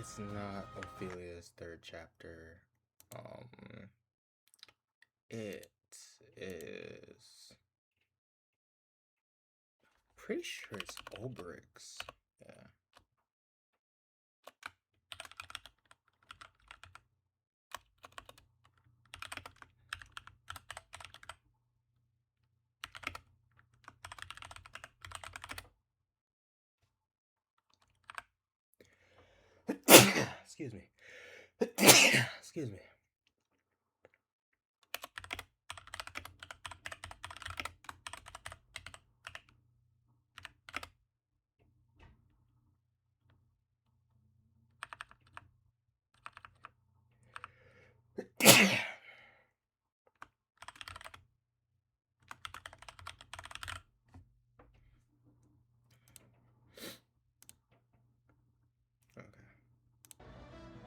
It's not Ophelia's third chapter. Um, it is. Pretty sure it's Oberic's. Yeah. Excuse me. Excuse me. Okay.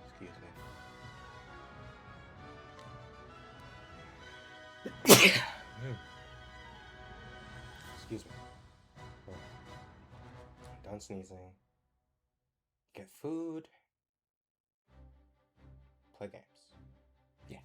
Excuse me. Excuse me. I'm done sneezing. Get food. Play games. Yeah.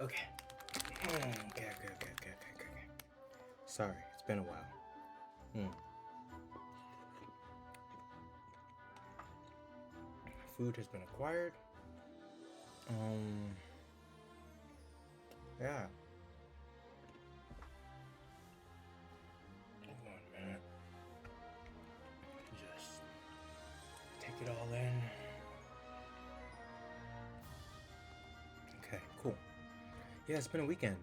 Okay. Okay. Sorry, it's been a while. Food has been acquired. Yeah. Hold on a minute. Just take it all in. Okay, cool. Yeah, it's been a weekend.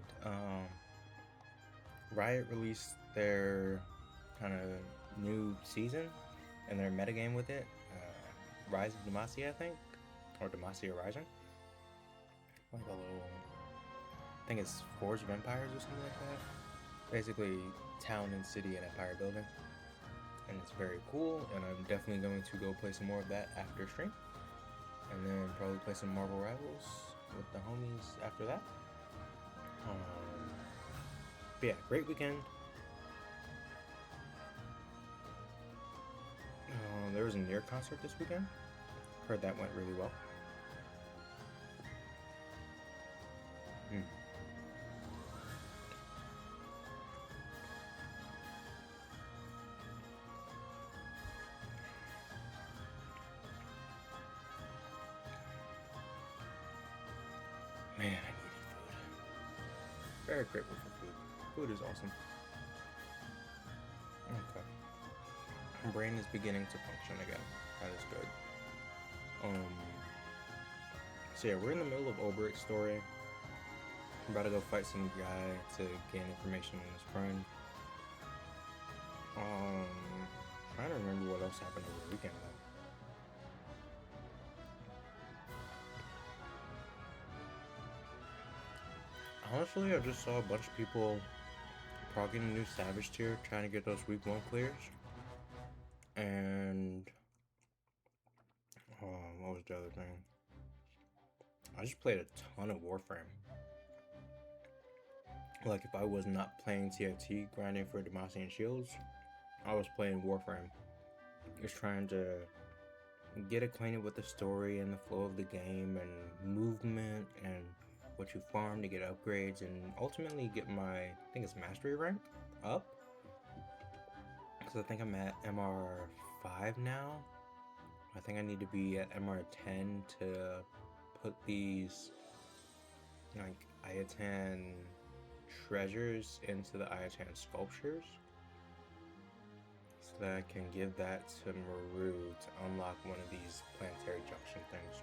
Riot released their kind of new season and their metagame with it. Rise of Demacia, I think, or Demacia Rising. Like a little, I think it's Forge of Empires or something like that. Basically, town and city and empire building, and it's very cool. And I'm definitely going to go play some more of that after stream, and then probably play some Marvel Rivals with the homies after that. But yeah, great weekend. There was a Nier concert this weekend. Heard that went really well. Man, I needed food. Very grateful for food. Food is awesome. Okay. My brain is beginning to function again. That is good. So yeah, we're in the middle of Oberic's story. I'm about to go fight some guy to gain information on his friend. Trying to remember what else happened over the weekend though. Honestly, I just saw a bunch of people progging a new Savage tier, trying to get those week 1 clears. And what was the other thing? I just played a ton of Warframe. Like, if I was not playing TFT, grinding for Demacian Shields, I was playing Warframe. Just trying to get acquainted with the story and the flow of the game and movement and what you farm to get upgrades and ultimately get my, I think it's mastery rank up. Because I think I'm at MR5 now. I think I need to be at MR10 to put these like Ayatan treasures into the Ayatan sculptures, so that I can give that to Maru to unlock one of these planetary junction things.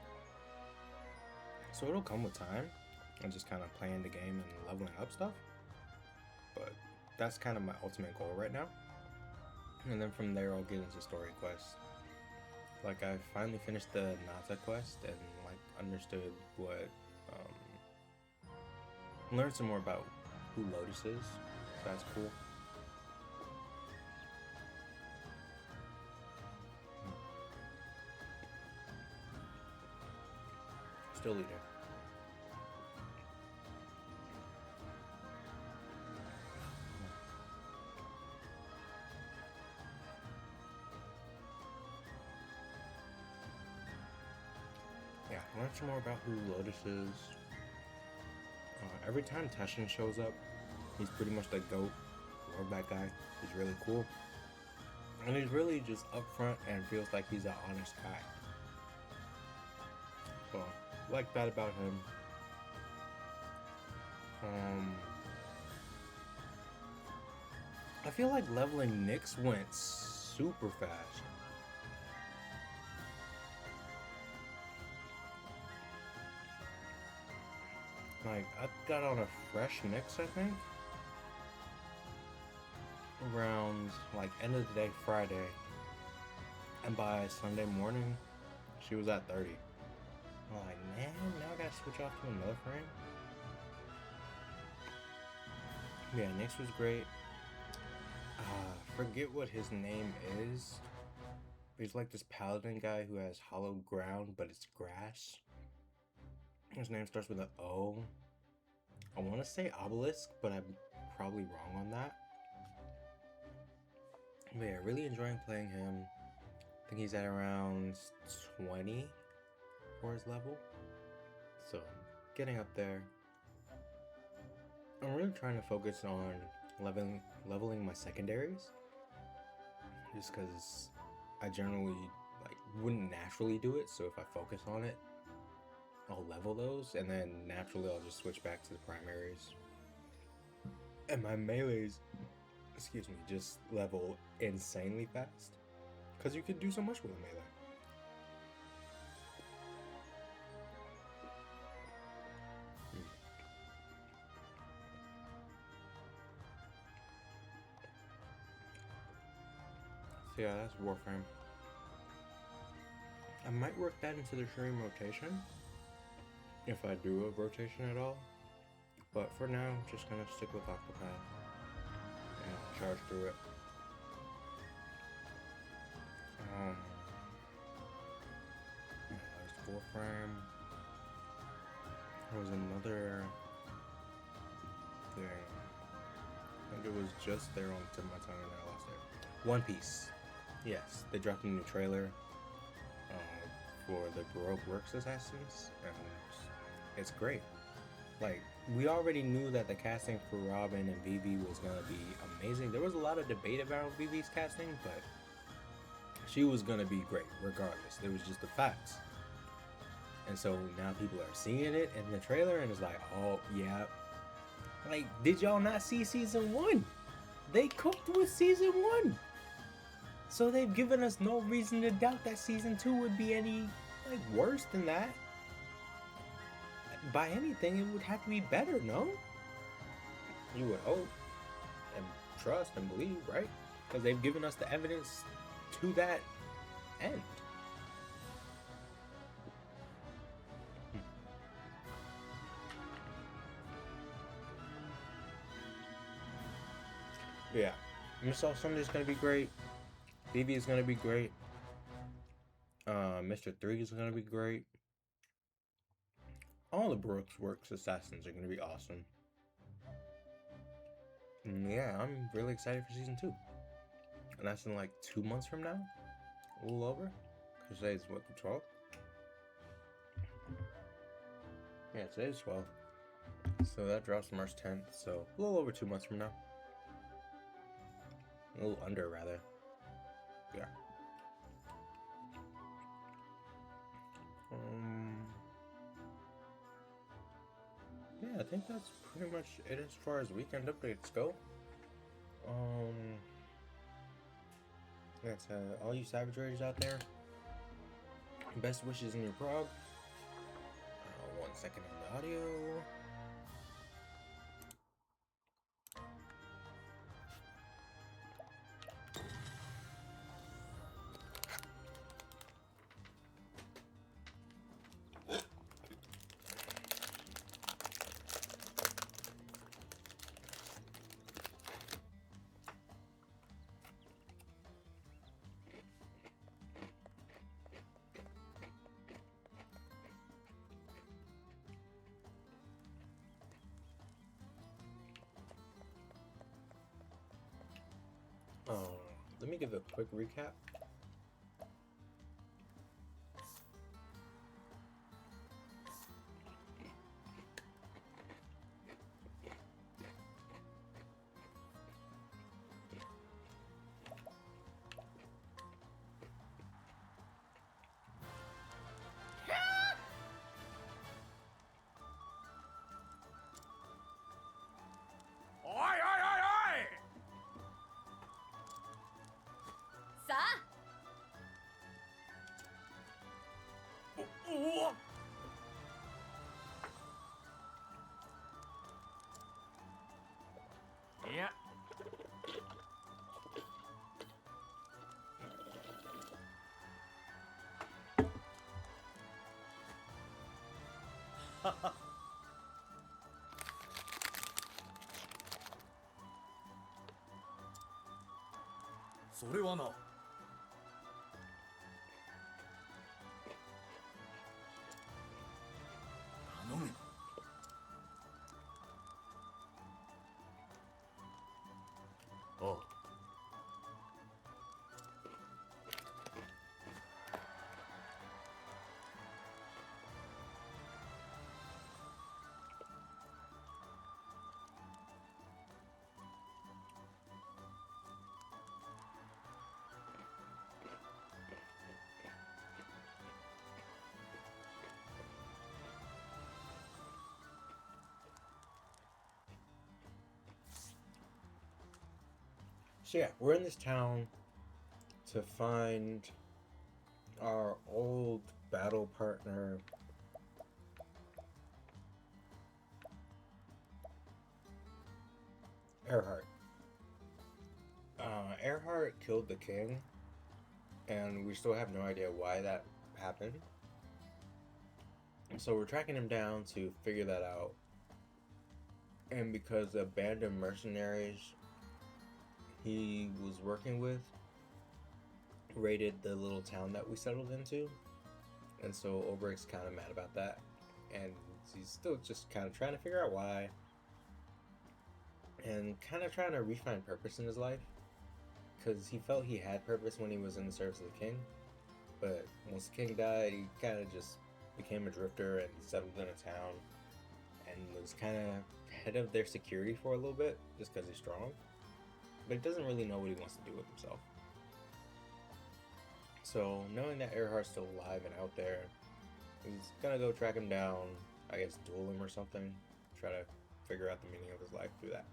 So it'll come with time. I'm just kind of playing the game and leveling up stuff, but that's kind of my ultimate goal right now. And then from there I'll get into story quests. Like, I finally finished the Nata quest and like understood what learned some more about who Lotus is, so that's cool. Still leader. Yeah, learn some more about who Lotus is. Every time Teshin shows up, he's pretty much the GOAT. Love that guy. He's really cool. And he's really just upfront and feels like he's an honest guy. So, like that about him. I feel like leveling Nyx went super fast. Like, I got on a fresh Nyx, I think, around like end of the day Friday, and by Sunday morning she was at 30. I'm like, man, now I gotta switch off to another frame. Yeah, Nyx was great. Forget what his name is. He's like this paladin guy who has hollow ground, but it's grass. His name starts with an O. I want to say Obelisk, but I'm probably wrong on that. But yeah, really enjoying playing him. I think he's at around 20 for his level. So, getting up there. I'm really trying to focus on leveling my secondaries, just because I generally like wouldn't naturally do it. So if I focus on it, I'll level those, and then naturally I'll just switch back to the primaries. And my melees, excuse me, just level insanely fast, because you can do so much with a melee. So yeah, that's Warframe. I might work that into the stream rotation, if I do a rotation at all. But for now, I'm just gonna stick with Octopath and charge through it. There's Warframe. There was another thing. I think it was just there on the tip of my tongue and I lost it. One Piece. Yes, they dropped a new trailer for the Baroque Works Assassins, and it's great. Like, we already knew that the casting for Robin and Vivi was gonna be amazing. There was a lot of debate about Vivi's casting, but she was gonna be great regardless. It was just the facts. And so now people are seeing it in the trailer, and it's like, oh yeah. Like, did y'all not see season 1? They cooked with season 1. So they've given us no reason to doubt that season 2 would be any like worse than that. By anything, it would have to be better, no? You would hope and trust and believe, right? Because they've given us the evidence to that end. Yeah, Miss All Sunday's gonna be great. Vivi is gonna be great. Mr. 3 is gonna be great. All the Brooks Works Assassins are gonna be awesome. And yeah, I'm really excited for season 2. And that's in like 2 months from now? A little over? Because today's what, the 12th? Yeah, today's 12th. So that drops March 10th, so a little over 2 months from now. A little under, rather. Yeah. Yeah, I think that's pretty much it as far as weekend updates go. That's all you Savage Raiders out there. Best wishes in your prog. 1 second on the audio. Let me give a quick recap. Yeah.それはな。頼む。おう。So yeah, we're in this town to find our old battle partner, Earhart. Earhart killed the king, and we still have no idea why that happened. So we're tracking him down to figure that out. And because the band of mercenaries he was working with raided the little town that we settled into, and so Oberic's kind of mad about that, and he's still just kind of trying to figure out why, and kind of trying to refine purpose in his life, because he felt he had purpose when he was in the service of the king, but once the king died, he kind of just became a drifter and settled in a town, and was kind of head of their security for a little bit, just because he's strong, but he doesn't really know what he wants to do with himself. So, knowing that Earhart's still alive and out there, he's gonna go track him down, I guess duel him or something, try to figure out the meaning of his life through that.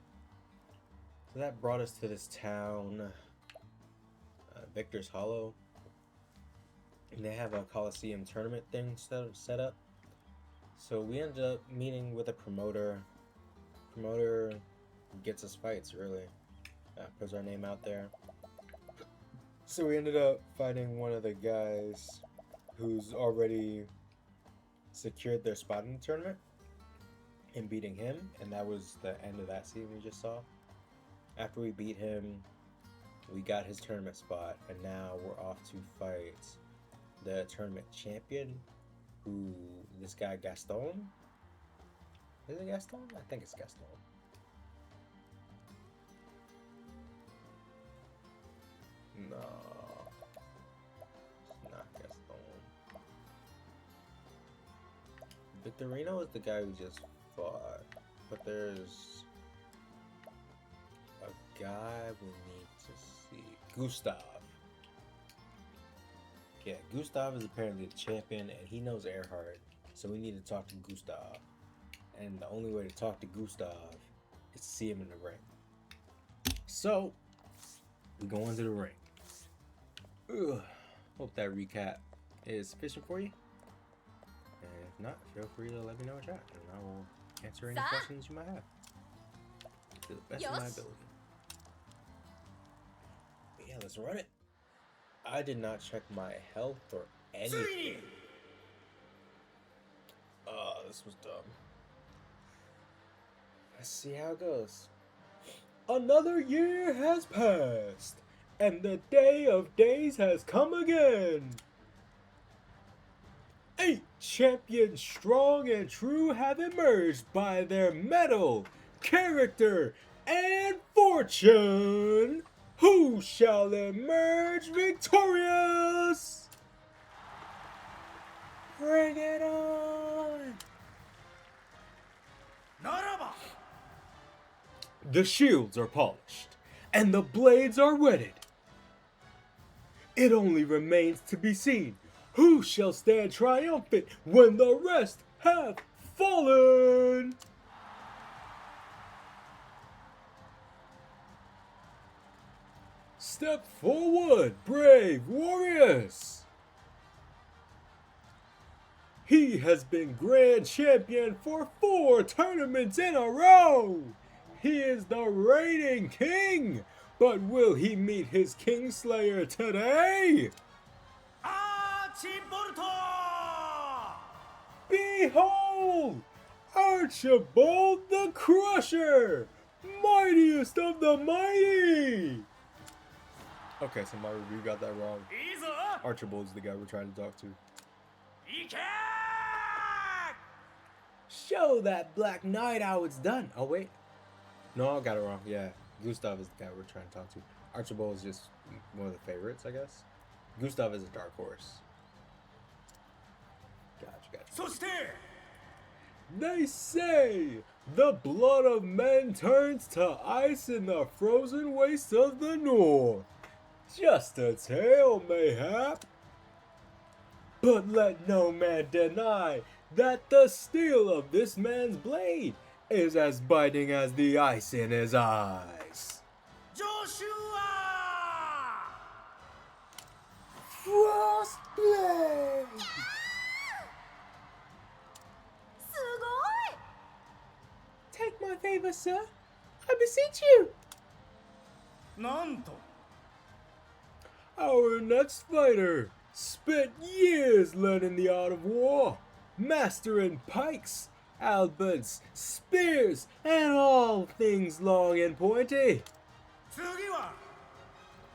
So that brought us to this town, Victor's Hollow. And they have a Coliseum tournament thing set up. So we ended up meeting with a promoter. Promoter gets us fights, really. Puts our name out there. So we ended up fighting one of the guys who's already secured their spot in the tournament and beating him, and that was the end of that scene we just saw. After we beat him, we got his tournament spot, and now we're off to fight the tournament champion, who, this guy Gaston? Is it Gaston? I think it's Gaston. No, it's not Gaston. Victorino is the guy we just fought, but there's a guy we need to see. Gustav. Yeah, Gustav is apparently the champion, and he knows Earhart, so we need to talk to Gustav. And the only way to talk to Gustav is to see him in the ring. So, we go into the ring. Ugh. Hope that recap is sufficient for you. And if not, feel free to let me know in chat, and I will answer any questions you might have to the best of my ability. But yeah, let's run it. I did not check my health or anything. Oh, this was dumb. Let's see how it goes. Another year has passed, and the day of days has come again. 8 champions strong and true have emerged by their mettle, character, and fortune. Who shall emerge victorious? Bring it on! Naraba! The shields are polished, and the blades are whetted. It only remains to be seen who shall stand triumphant when the rest have fallen. Step forward, brave warriors! He has been grand champion for 4 tournaments in a row! He is the reigning king! But will he meet his Kingslayer today? Behold! Archibald the Crusher! Mightiest of the mighty! Okay, somebody, we got that wrong. Archibald's the guy we're trying to talk to. Show that Black Knight how it's done. Oh, wait. No, I got it wrong. Yeah, Gustav is the guy we're trying to talk to. Archibald is just one of the favorites, I guess. Gustav is a dark horse. Gotcha. They say the blood of men turns to ice in the frozen wastes of the north. Just a tale, mayhap. But let no man deny that the steel of this man's blade is as biting as the ice in his eyes. Frost Blade! すごい Take my favor, sir. I beseech you. なんと Our next fighter spent years learning the art of war, mastering pikes, halberds, spears, and all things long and pointy. 次は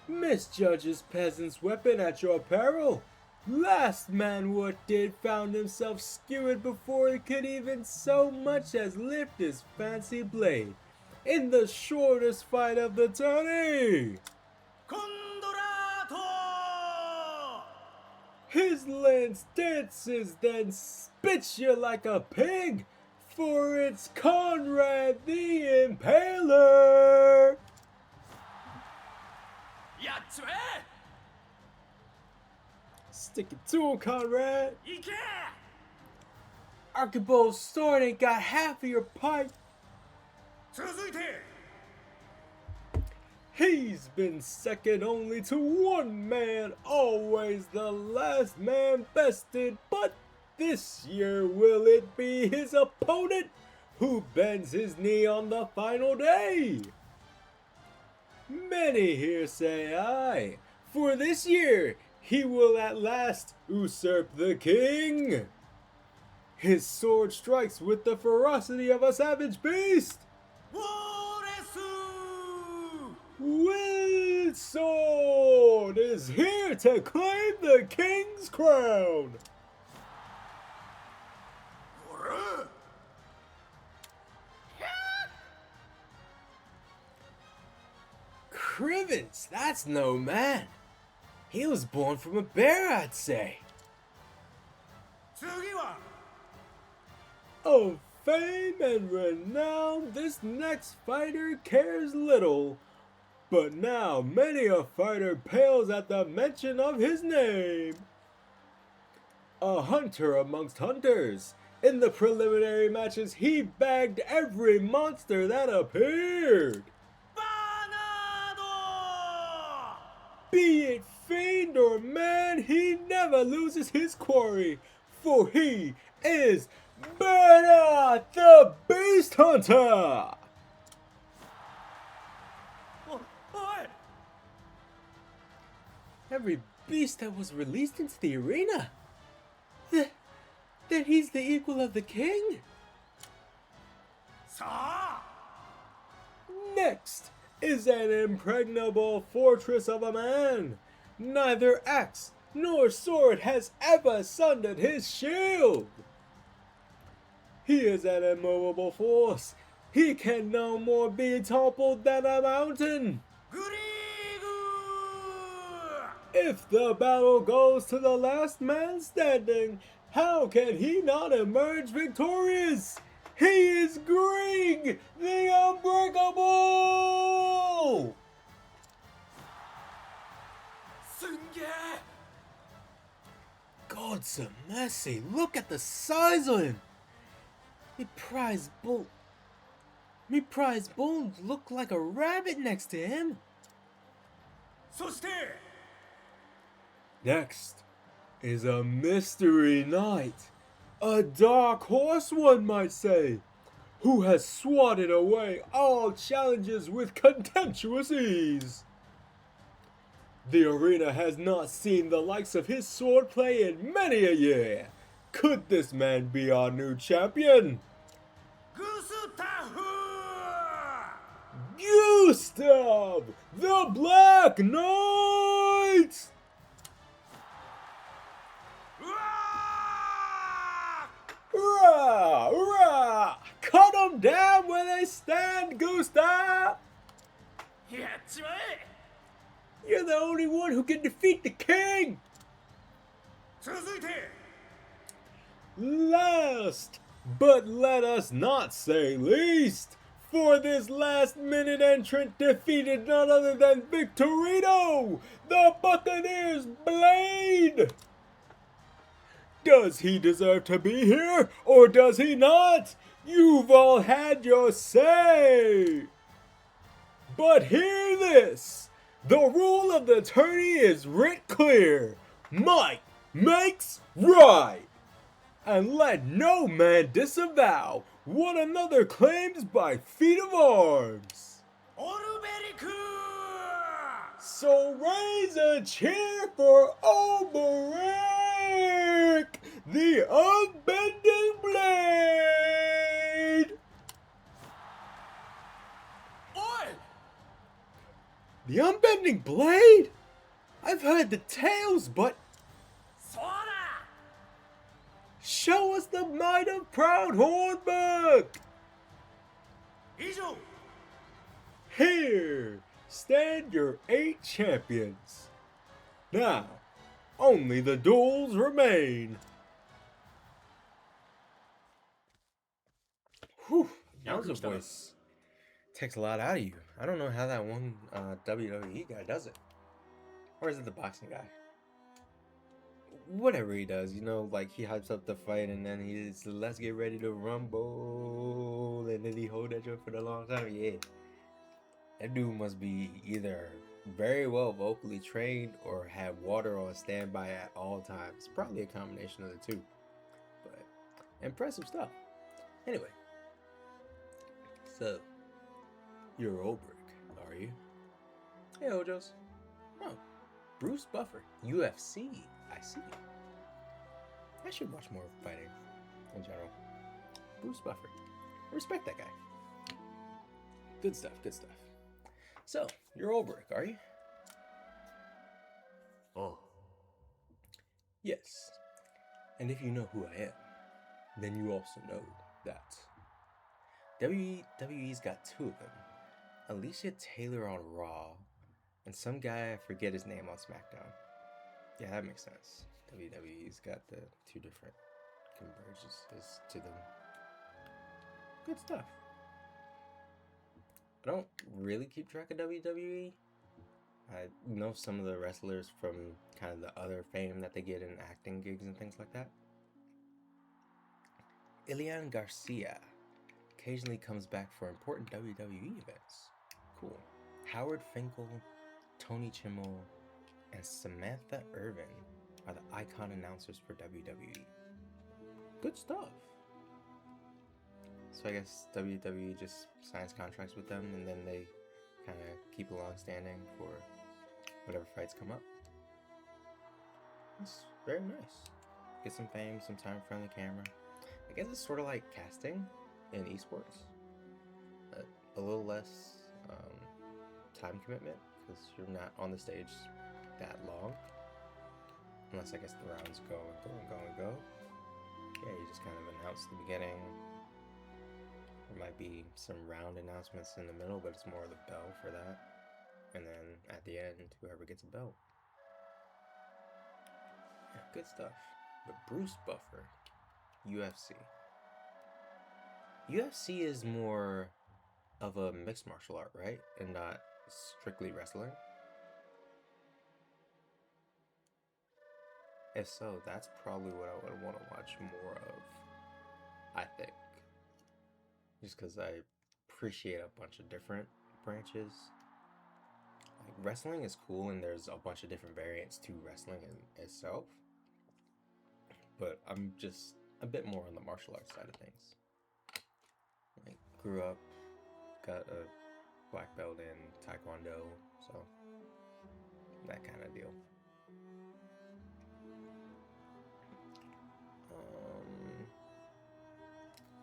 Misjudges peasant's weapon at your peril. Last man what did found himself skewered before he could even so much as lift his fancy blade in the shortest fight of the tourney. コンドラート His lance dances, then spits you like a pig, for it's Conrad the Impaler! やっちま Stick it to him, Conrad! えいけ Archibald's sword ain't got half of your pipe. 続いて He's been second only to one man, always the last man bested, but this year will it be his opponent who bends his knee on the final day? Many here say aye, for this year he will at last usurp the king. His sword strikes with the ferocity of a savage beast. ウォーレス Wild Sword is here to claim the king's crown. おら Crivens, that's no man. He was born from a bear, I'd say. 次は Of fame and renown, this next fighter cares little. But now many a fighter pales at the mention of his name. A hunter amongst hunters. In the preliminary matches, he bagged every monster that appeared. バーナード Be it fiend or man, he never loses his quarry, for he is Bernard the Beast Hunter! おおい Every beast that was released into the arena? Then he's the equal of the king? さあ Next is an impregnable fortress of a man. Neither axe nor sword has ever sundered his shield. He is an immovable force. He can no more be toppled than a mountain. グリーグ If the battle goes to the last man standing, how can he not emerge victorious? He is Grieg, the Unbreakable! すんげえ God's a mercy, look at the size of him! Me prize bull look like a rabbit next to him. そして Next is a mystery knight, a dark horse one might say, who has swatted away all challenges with contemptuous ease. The arena has not seen the likes of his swordplay in many a year. Could this man be our new champion? グスタフ Gustav, the Black Knight! うわ Rah! Rah! Cut them down where they stand, Gustav! ーやっちまえ You're the only one who can defeat the king! 続いて Last, but let us not say least, for this last-minute entrant defeated none other than Victorino, the Buccaneer's blade! Does he deserve to be here, or does he not? You've all had your say! But hear this! The rule of the tourney is writ clear. Might makes right. And let no man disavow what another claims by feat of arms. オルベリク So raise a cheer for Oberic, the unbending blade. おい The unbending blade? I've heard the tales, but そうだ show us the might of proud Hornbuck. 以上 Here stand your 8 champions. Now, only the duels remain. Whew, announcer voice takes a lot out of you. I don't know how that one WWE guy does it. Or is it the boxing guy? Whatever he does, like he hypes up the fight and then he's let's get ready to rumble and then he hold that joke for a long time. Yeah. That dude must be either very well vocally trained or have water on standby at all times. Probably a combination of the two. But impressive stuff. Anyway. So, you're Ulbrich, are you? Hey, Ojos. Oh, Bruce Buffer, UFC. I see. I should watch more fighting in general. Bruce Buffer. I respect that guy. Good stuff, good stuff. So, you're Ulbrich, are you? おう Yes. And if you know who I am, then you also know that WWE's got 2 of them. Alicia Taylor on Raw, and some guy, I forget his name, on SmackDown. Yeah, that makes sense. WWE's got the 2 different convergences to them. Good stuff. I don't really keep track of WWE. I know some of the wrestlers from kind of the other fame that they get in acting gigs and things like that. Ilian Garcia occasionally comes back for important WWE events. Cool. Howard Finkel, Tony Chimmel, and Samantha Irvin are the icon announcers for WWE. Good stuff. So I guess WWE just signs contracts with them and then they kind of keep along standing for whatever fights come up. It's very nice. Get some fame, some time in front of the camera. I guess it's sort of like casting in esports. A little less time commitment because you're not on the stage that long. Unless I guess the rounds go and go and go and go. Yeah, you just kind of announce the beginning. There might be some round announcements in the middle, but it's more of the bell for that. And then at the end, whoever gets a belt. Yeah, good stuff. But Bruce Buffer, UFC. UFC is more of a mixed martial art, right? And not strictly wrestling. If so, that's probably what I would want to watch more of, I think. Just because I appreciate a bunch of different branches. Like, wrestling is cool and there's a bunch of different variants to wrestling in itself. But I'm just a bit more on the martial arts side of things. Like, grew up, got a black belt in Taekwondo, so that kind of deal.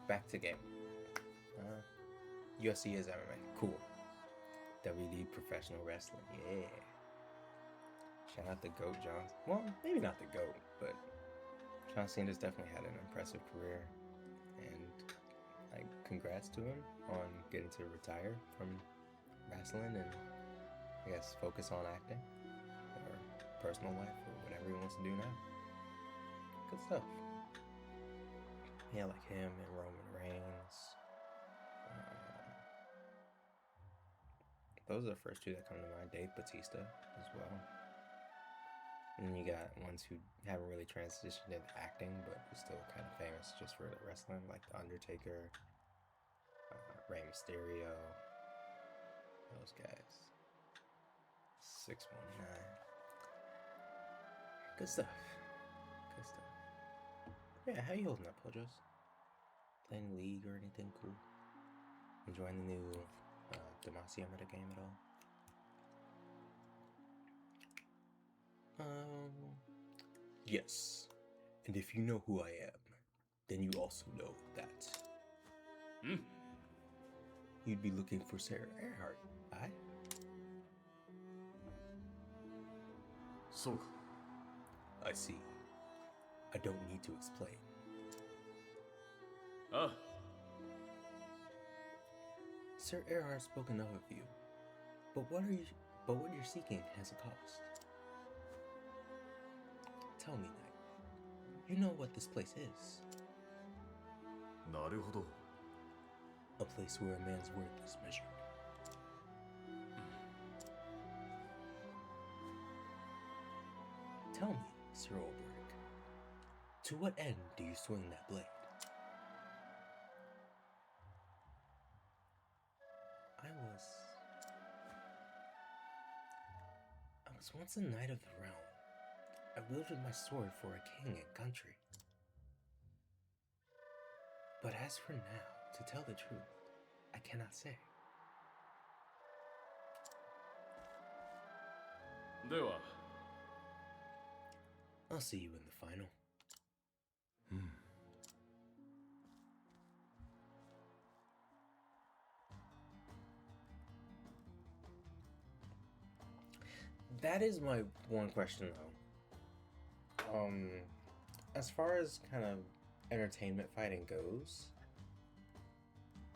Back to game. UFC is MMA. Cool. WD Professional Wrestling. Yeah. Shout out to GOAT John. Well, maybe not the GOAT, but John Cena's definitely had an impressive career. And like, congrats to him on getting to retire from wrestling and I guess focus on acting or personal life or whatever he wants to do now. Good stuff. Yeah, like him and Roman Reigns. Those are the first 2 that come to mind. Dave Bautista as well. And then you got ones who haven't really transitioned into acting, but are still kind of famous just for the wrestling, like The Undertaker, Rey Mysterio, Those guys. 619. Good stuff. Good stuff. Yeah, how you holding up, Pojos? Playing League or anything cool? Enjoying the new Demacia meta game at all? Yes. And if you know who I am, then you also know that. You'd be looking for Sarah Earhart, aye? そうか I see. I don't need to explain. ああ Sir Earhart spoke enough of you. But what you're seeking has a cost. Tell me, Knight. You know what this place is. なるほど A place where a man's worth is measured. Tell me, Sir Olberic, to what end do you swing that blade? I was once a knight of the realm. I wielded my sword for a king and country. But as for now, to tell the truth, I cannot say. では I'll see you in the final. That is my one question, though. As far as kind of entertainment fighting goes,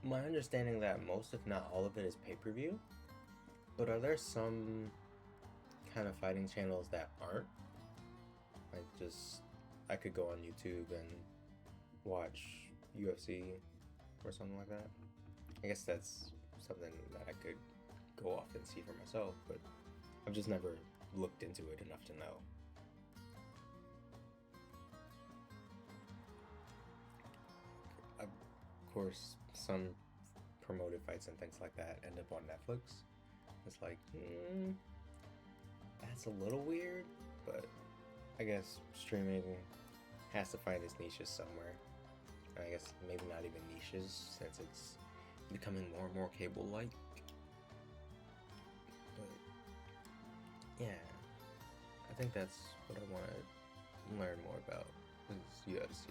my understanding that most, if not all of it, is pay-per-view. But are there some kind of fighting channels that aren't? Like, I could go on YouTube and watch UFC or something like that. I guess that's something that I could go off and see for myself, but I've just never looked into it enough to know. Of course, some promoted fights and things like that end up on Netflix. It's like, that's a little weird, but I guess streaming has to find its niches somewhere. I guess maybe not even niches, since it's becoming more and more cable-like. But yeah, I think that's what I want to learn more about, is UFC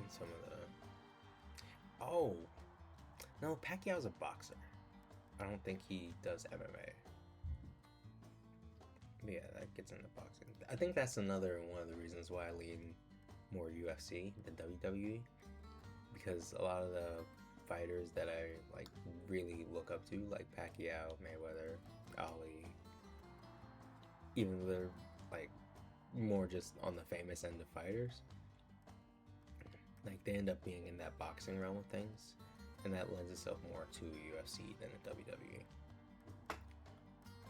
and some of the... Oh! No, Pacquiao's a boxer. I don't think he does MMA. But yeah, that gets into boxing. I think that's one of the reasons why I lean more UFC than WWE, because a lot of the fighters that I really look up to, like Pacquiao, Mayweather, Ali, even though they're more just on the famous end of fighters, they end up being in that boxing realm of things, and that lends itself more to UFC than a WWE.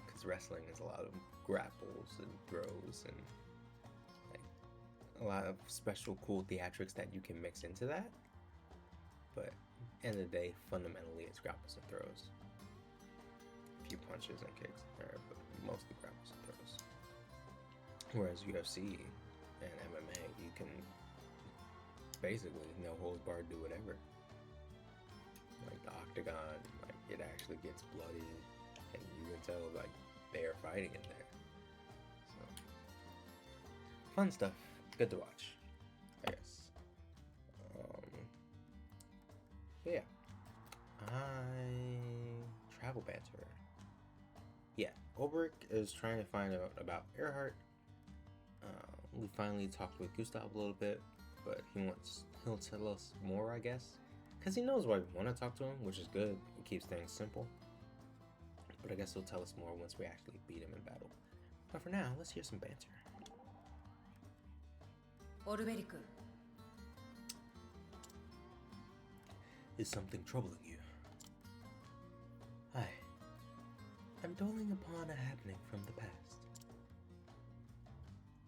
Because wrestling is a lot of grapples and throws and a lot of special cool theatrics that you can mix into that. But end of the day, fundamentally, it's grapples and throws. A few punches and kicks there, but mostly grapples and throws. Whereas UFC and MMA, you can basically no holds barred do whatever. Like the octagon, it actually gets bloody, and you can tell they are fighting in there. So fun stuff. Good to watch, I guess. Yeah. Travel banter. Yeah, Ulbrich is trying to find out about Earhart. We finally talked with Gustav a little bit, but he'll tell us more, I guess. Because he knows why we want to talk to him, which is good. It keeps things simple. But I guess he'll tell us more once we actually beat him in battle. But for now, let's hear some banter. オルベリク Is something troubling you? Hi. I'm dwelling upon a happening from the past.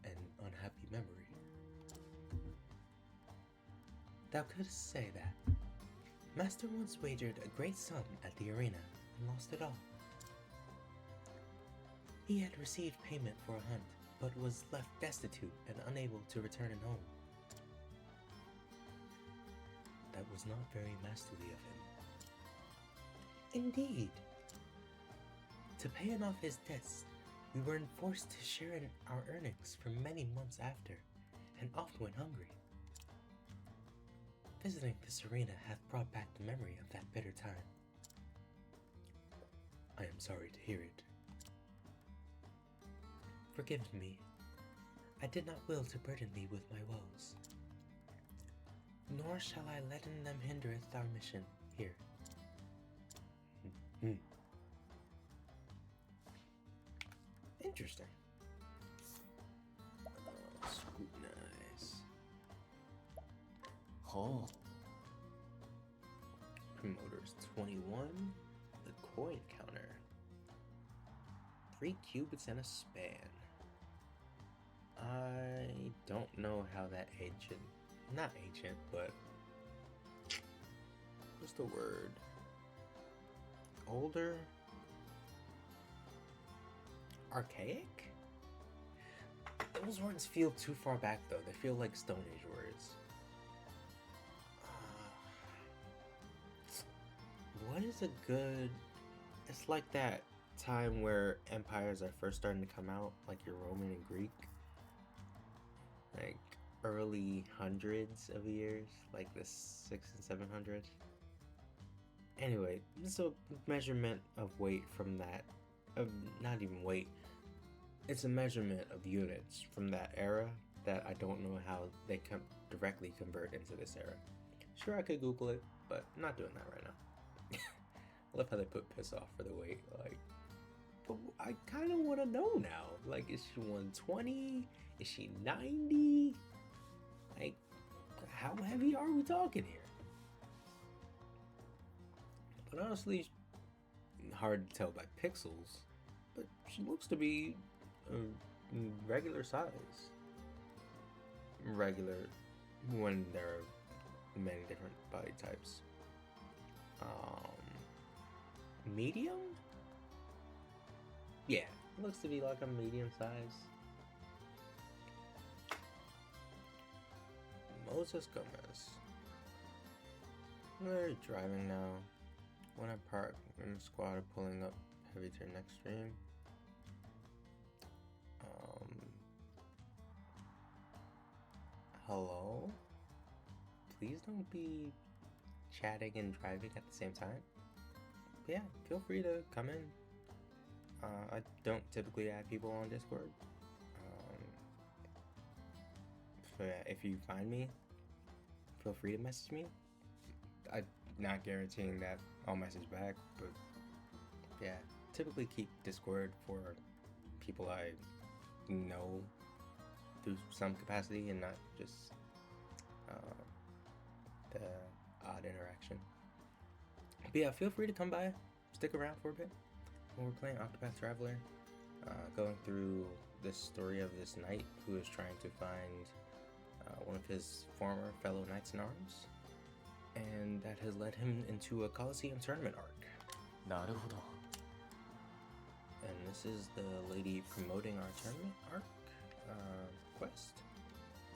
An unhappy memory. Thou couldst say that. Master once wagered a great sum at the arena and lost it all. He had received payment for a hunt, but was left destitute and unable to return home. That was not very masterly of him. Indeed. To pay off his debts, we were forced to share in our earnings for many months after, and oft went hungry. Visiting this arena hath brought back the memory of that bitter time. I am sorry to hear it. Forgive me. I did not will to burden thee with my woes. Nor shall I let in them hindereth our mission here. Interesting. Scrutinize. は Promoters 21. The coin counter. 3 cubits and a span. I don't know how that ancient, not ancient, but what's the word? Older? Archaic? Those words feel too far back though. They feel like Stone Age words. What is a good... It's like that time where empires are first starting to come out, like your Roman and Greek. Like early hundreds of years, like the 600s and 700s. Anyway, it's a measurement of weight from that. Not even weight. It's a measurement of units from that era that I don't know how they directly convert into this era. Sure, I could Google it, but I'm not doing that right now. I love how they put piss off for the weight. Like, but I kind of want to know now. Like, is she 120? Is she 90? Like, how heavy are we talking here? But honestly, hard to tell by pixels, but she looks to be a regular size. Regular when there are many different body types. Medium? Yeah, it looks to be like a medium size. Moses Gomez. We're driving now. When I park, and the squad are pulling up heavy to next stream. Hello? Please don't be chatting and driving at the same time. But yeah, feel free to come in. I don't typically add people on Discord. So yeah, if you find me, feel free to message me. I'm not guaranteeing that I'll message back, but yeah, typically keep Discord for people I know through some capacity and not just the odd interaction. But yeah, feel free to come by, stick around for a bit. When we're playing Octopath Traveler, going through the story of this knight who is trying to find one of his former fellow knights in arms, and that has led him into a Colosseum tournament arc. なるほど And this is the lady promoting our tournament arc quest.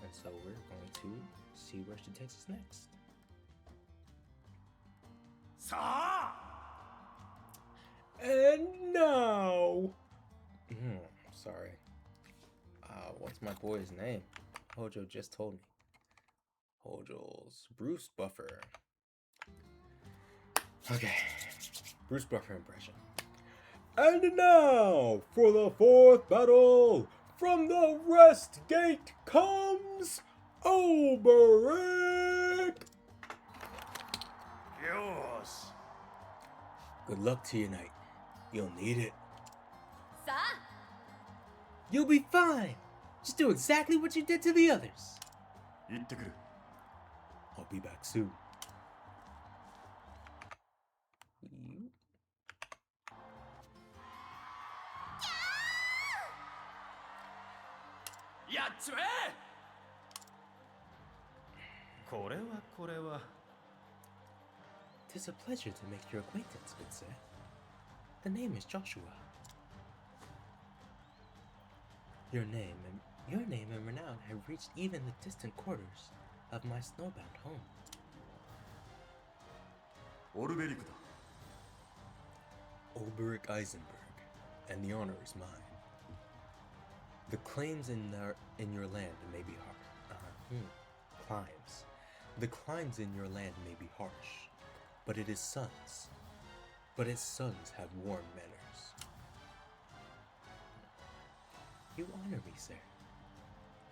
And so we're going to see where she takes us next. さあ And now... sorry. What's my boy's name? Hojo just told me. Hojo's Bruce Buffer. Okay. Bruce Buffer impression. And now, for the fourth battle, from the Rest Gate comes Oberic! よし Good luck to you, knight. You'll need it. さあ You'll be fine. Just do exactly what you did to the others. 行ってくる I'll be back soon. You? やっちまえこれはこれは 'Tis a pleasure to make your acquaintance, good sir. The name is Joshua. Your name and renown have reached even the distant quarters of my snowbound home. オルベリクだ。 Ulberich Eisenberg, and the honor is mine. The claims in your land may be climbs. The climbs in your land may be harsh, but its sons have warm manners. You honor me, sir,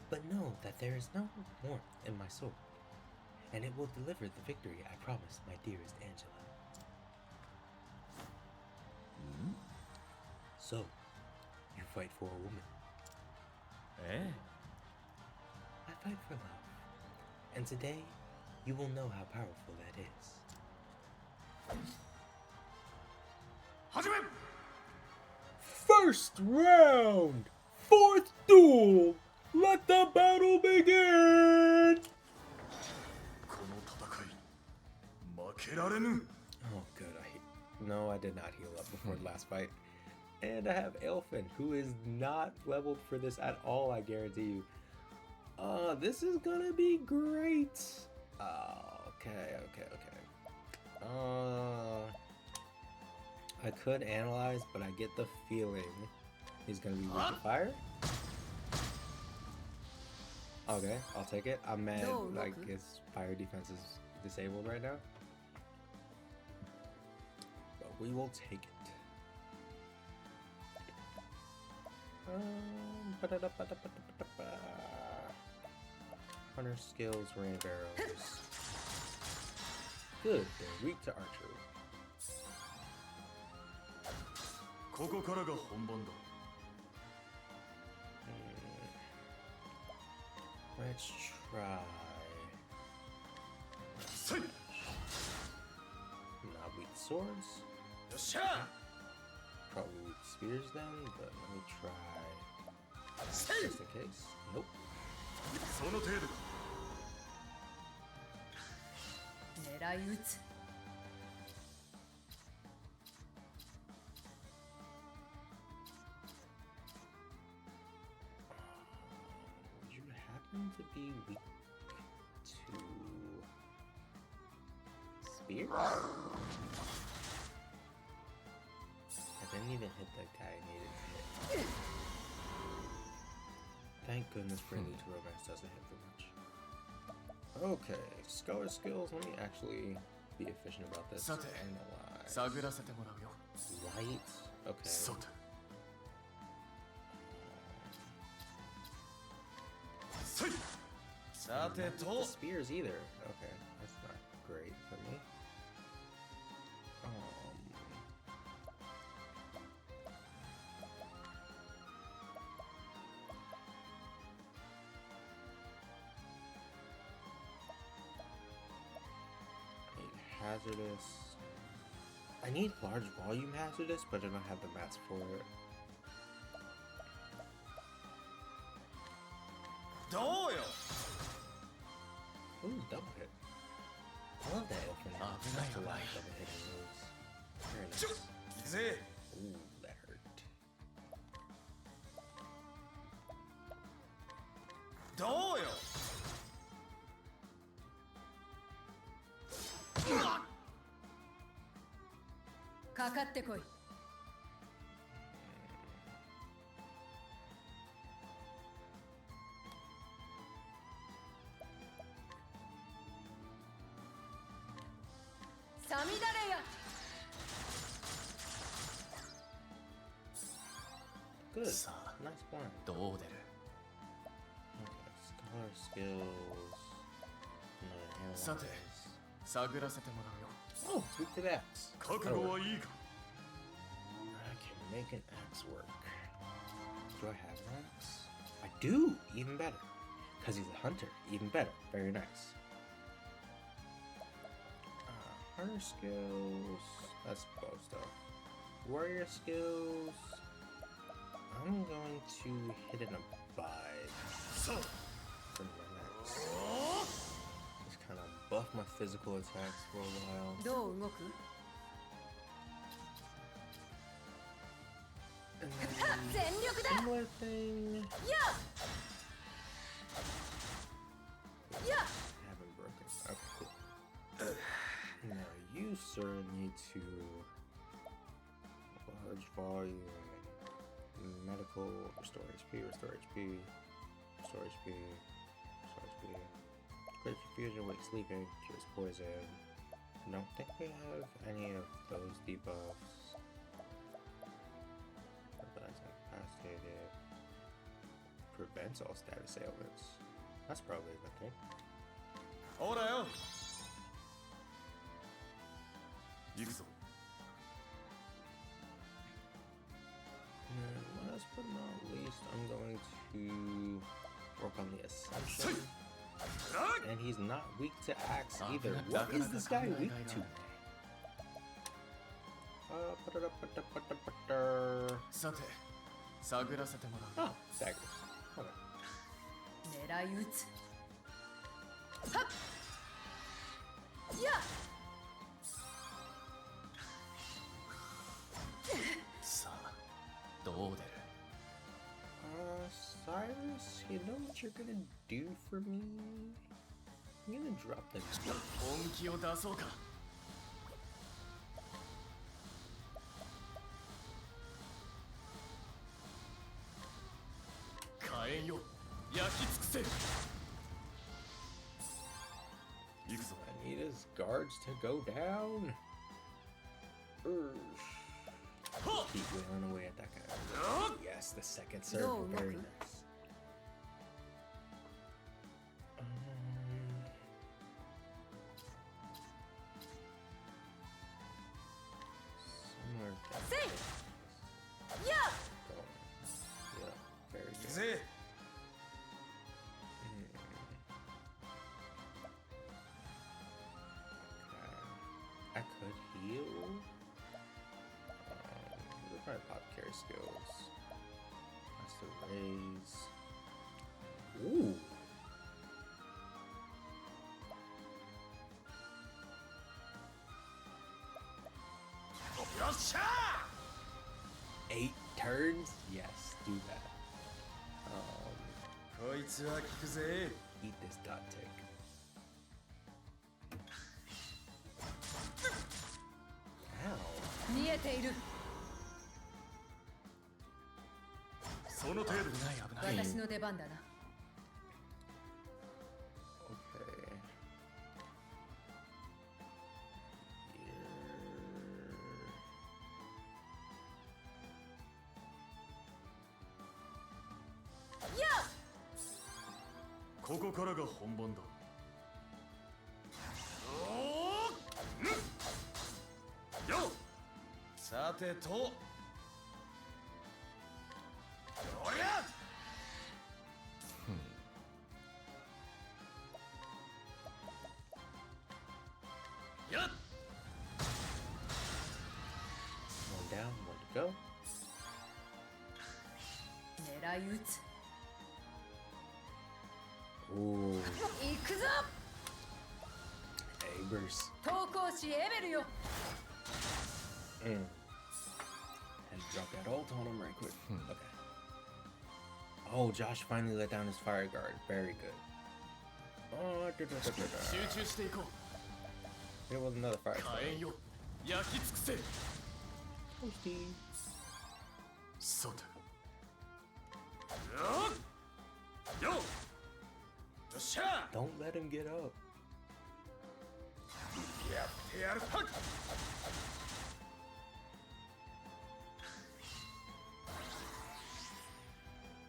but know that there is no warmth in my sword, and it will deliver the victory I promised my dearest Angela. So, you fight for a woman. え I fight for love, and today you will know how powerful that is. 始め First round! Fourth duel! Let the battle begin! この戦い負けられぬ Oh, good. No, I did not heal up before the last fight. And I have Elfin, who is not leveled for this at all, I guarantee you. This is gonna be great. Okay. I could analyze, but I get the feeling he's gonna be weak to fire. Okay, I'll take it. I'm mad, like, his fire defense is disabled right now. But we will take it. Hunter skills, rain of arrows. Good, they're weak to archery. ここからが本番だ Let's try. せい Not weak swords. よっしゃ Probably weak spears then, but let me try. せい Just in case. Nope. その程度か狙い撃つ You happen to be weak to spears? I didn't even hit that guy I needed to hit. Thank goodness Bring Me to Romance doesn't hit for much. Okay, scholar skills. Let me actually be efficient about this. さて Analyze. 探らせてもらうよ Light. Okay. そうだせいさて Not with と the spears either. Okay, that's not great for me. Hazardous. I need large volume hazardous, but I don't have the mats for it. どうよ Ooh, double hit. I love that elf name. Ah, Such a nice. lot of double hitting moves. Very ちょ nice. 行くぜ Ooh, that hurt. どうよ かかってこい さみだれや Good. Sa- Nice one. どう出る Okay, scholar skills. Another さて analyze. 探らせてもらうよ Oh, it's weak to the axe. 覚 That'll 悟 work. はいいか I can make an axe work. Do I have an axe? I do! Even better. Because he's a hunter. Even better. Very nice. Hunter skills. That's bow stuff. Warrior skills. I'm going to hit an abide そう for my axe. Just kind of buff my physical attacks for a while. どう動く thing. Yeah. Yeah. Haven't broken. Okay, cool. Now you, sir, need to large volume, medical, restore HP, restore HP, restore HP, restore HP. Great confusion, wake sleeping, cures poison. Don't think we have any of those debuffs. Prevents incapacitated. Prevents all status ailments. That's probably a good thing. ほらよ行くぞ And last but not least, I'm going to work on the ascension. And he's not weak to axe either. What is this guy weak to? さて探らせてもらう Oh, daggers. Okay. 狙い撃つ。はっ。や。さあどう出る Cyrus, you know what you're gonna do for me? I'm gonna drop the 本気を出そうか火炎よ焼き尽くせ行くぞ I need his guards to go down. Keep wailing away at that guy. Yes, the second serve. No, Very no. nice. Somewhere down Say. there. Yeah. Yeah, very 行く good. ぜ I could heal. Those are probably pop carry skills. That's the raise. Ooh. Yosha! 8 turns? Yes, do that. こいつは効くぜ Eat this dot tick. Ow. 見えている。その程度危ない危ない私の出番だな。 Okay. Here. や。ここからが本番だよさてとおりゃ やっ One down, one to go. 狙い撃つ。 Ooh. 行くぞ。 Abers. 投稿士エベルよ。 And drop that ult on him right quick. Okay. Oh, Josh finally let down his fire guard. Very good. Oh, 集中していこう It was another fire 火 guard. 炎よ焼き尽くせ Toasty. さてよよっしゃ Don't let him get up. やってやるはっ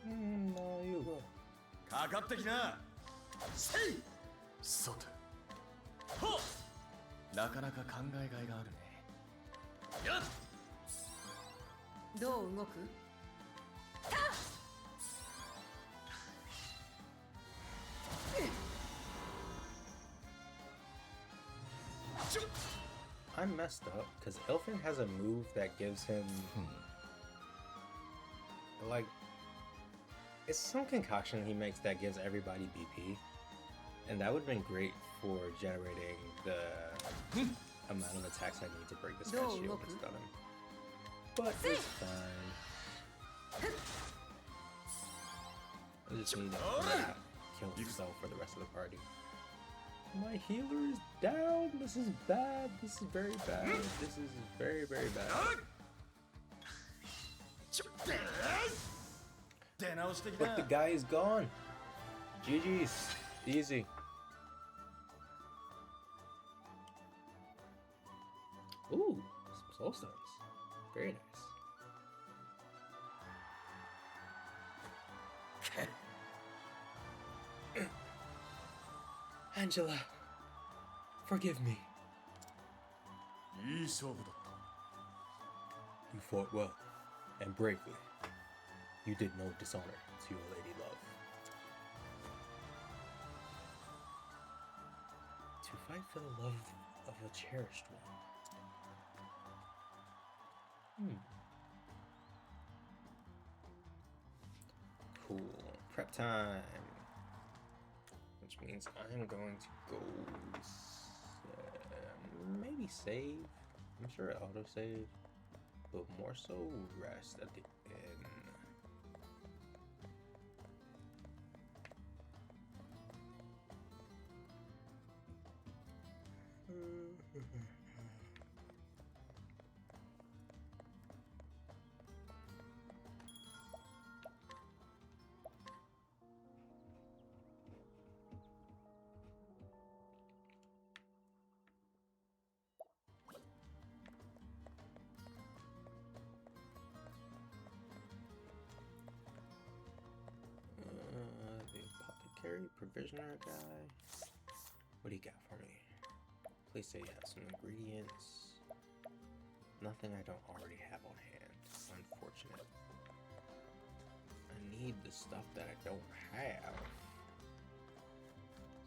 No, you. かかってきなせいさてはっなかなか考えがいがあるねやっどう動く？ I messed up because Elfin has a move that gives him like it's some concoction he makes that gives everybody BP, and that would have been great for generating the amount of attacks I need to break this guy's No, shield look. and stun him. But it's fine. I just need to not kill himself for the rest of the party. My healer is down. This is bad. This is very bad. This is very, very bad. But the guy is gone. GG's. Easy. Ooh, some soul stones. Very nice. Angela, forgive me. いい勝負だった You fought well and bravely. You did no dishonor to your lady love. To fight for the love of a cherished one. Cool. Prep time. Which means I'm going to go maybe save. I'm sure auto save, but more so rest at the end. The apothecary provisioner guy. What do you got for me? Please say you have some ingredients. Nothing I don't already have on hand. Unfortunate. I need the stuff that I don't have.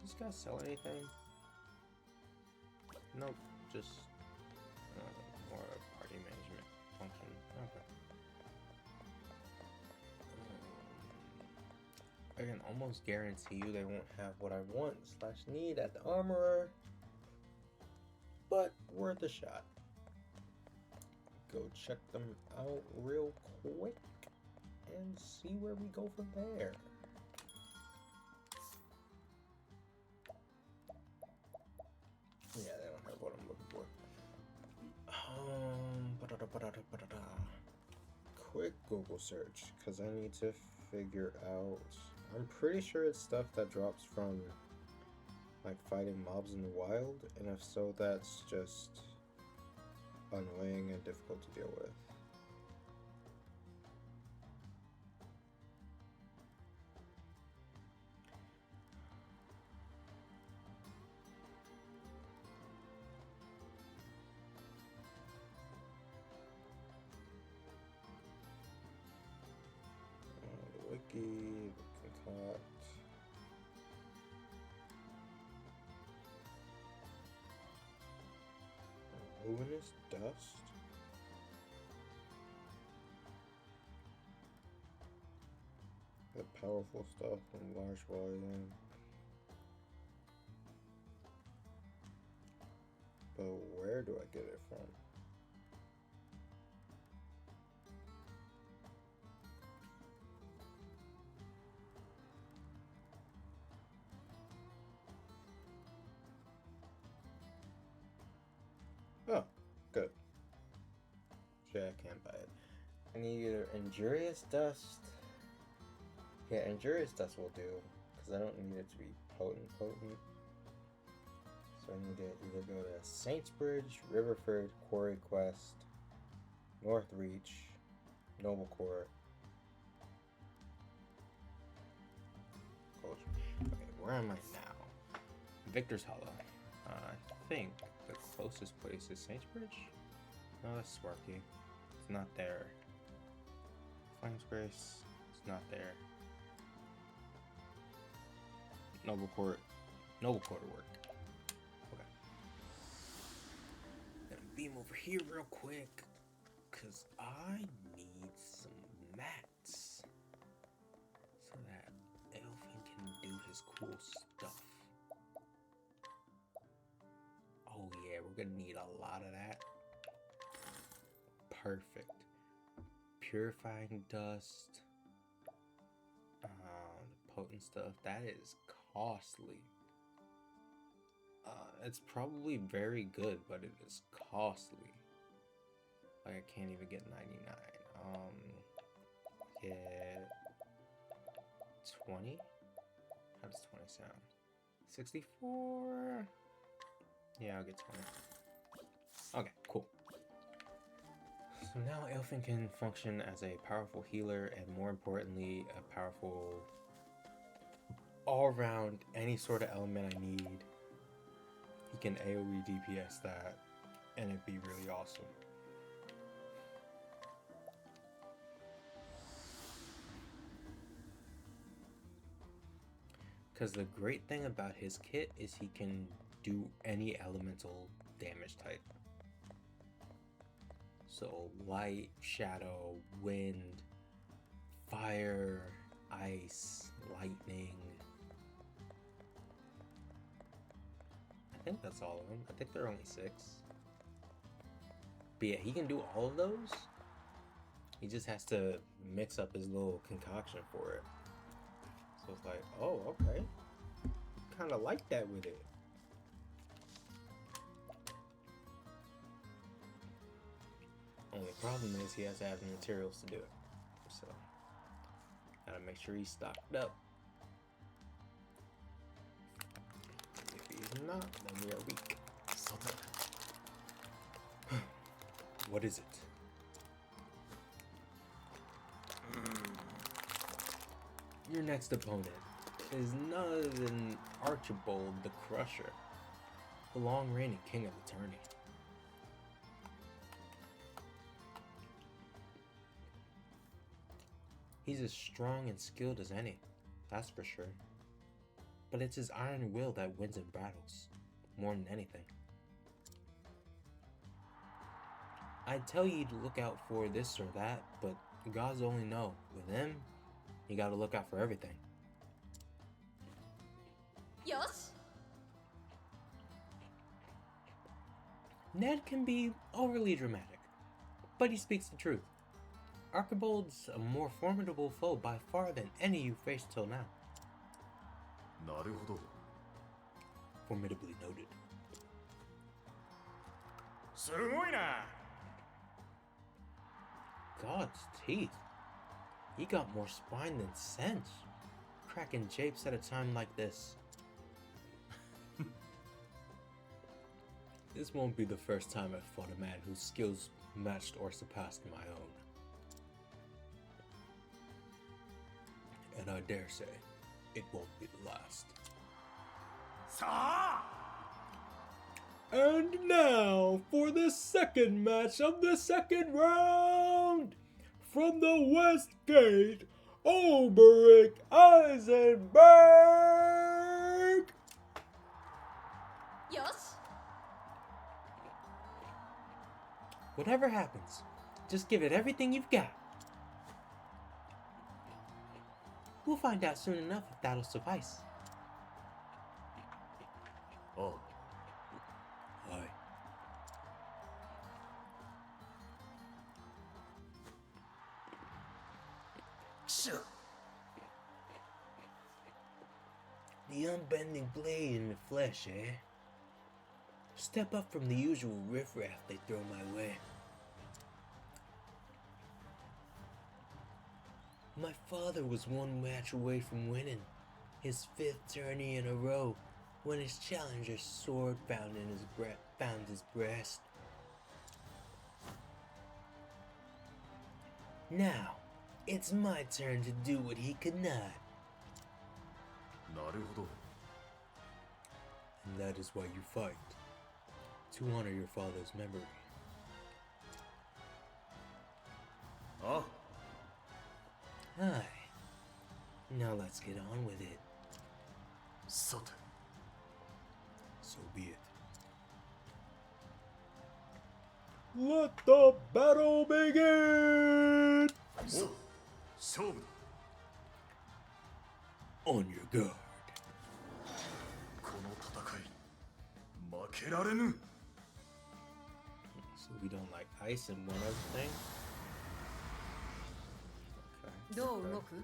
Does this guy sell anything? Nope, just more of a party management function. Okay. I can almost guarantee you they won't have what I want / need at the armorer, but worth a shot. Go check them out real quick and see where we go from there. Yeah, they don't have what I'm looking for. Quick Google search, because I need to figure out. I'm pretty sure it's stuff that drops from like fighting mobs in the wild, and if so, that's just annoying and difficult to deal with. The wiki, the concoct. Luminous dust? The powerful stuff in large volume. But where do I get it from? Oh, good. Yeah, I can't buy it. I need either Injurious Dust. Yeah, Injurious Dust will do, because I don't need it to be potent. So I need to either go to Saintsbridge, Riverford, Quarry Quest, Northreach, Noble Court. Okay, where am I now? Victor's Hollow. I think the closest place is Saintsbridge? No, that's Swarky. It's not there. Flames Grace. It's not there. Noble Court. Noble Court will work. Okay. Gonna beam over here real quick, cause I need some mats so that Elfin can do his cool stuff. Oh yeah, we're gonna need a lot of that. Perfect. Purifying dust. potent stuff, that is costly. It's probably very good, but it is costly. Like, I can't even get 99. Get 20? How does 20 sound? 64? Yeah, I'll get 20. Okay, cool. So now Elfin can function as a powerful healer and, more importantly, a powerful all-around any sort of element I need. He can AoE DPS that and it'd be really awesome. Because the great thing about his kit is he can do any elemental damage type. So light, shadow, wind, fire, ice, lightning. I think that's all of them. I think there are only 6. But yeah, he can do all of those. He just has to mix up his little concoction for it. So it's like, oh, okay. Kind of like that with it. Only problem is he has to have the materials to do it. So, gotta make sure he's stocked up. If he's not, then we are weak. What is it? Your next opponent is none other than Archibald the Crusher, the long-reigning king of the tourney. He's as strong and skilled as any, that's for sure. But it's his iron will that wins in battles, more than anything. I'd tell you to look out for this or that, but gods only know. With him, you gotta look out for everything. Yosh! Ned can be overly dramatic, but he speaks the truth. Archibald's a more formidable foe by far than any you faced till now. なるほど Formidably noted. すごいな God's teeth. He got more spine than sense. Cracking japes at a time like this. This won't be the first time I've fought a man whose skills matched or surpassed my own. And I dare say, it won't be the last. さあ And now for the second match of the second round! From the West Gate, Oberic Eisenberg! Yosh! Whatever happens, just give it everything you've got. We'll find out soon enough if that'll suffice. あ Aye. The unbending blade in the flesh, eh? Step up from the usual riffraff they throw my way. My father was one match away from winning, his 5th tourney in a row, when his challenger's sword found his breast. Now, it's my turn to do what he could not. なるほど And that is why you fight, to honor your father's memory. あ Aye. Now let's get on with it. さて So be it. Let the battle begin! さ勝負だ On your guard. この戦い負けられぬ So we don't like ice and one other thing? Okay. どう動く？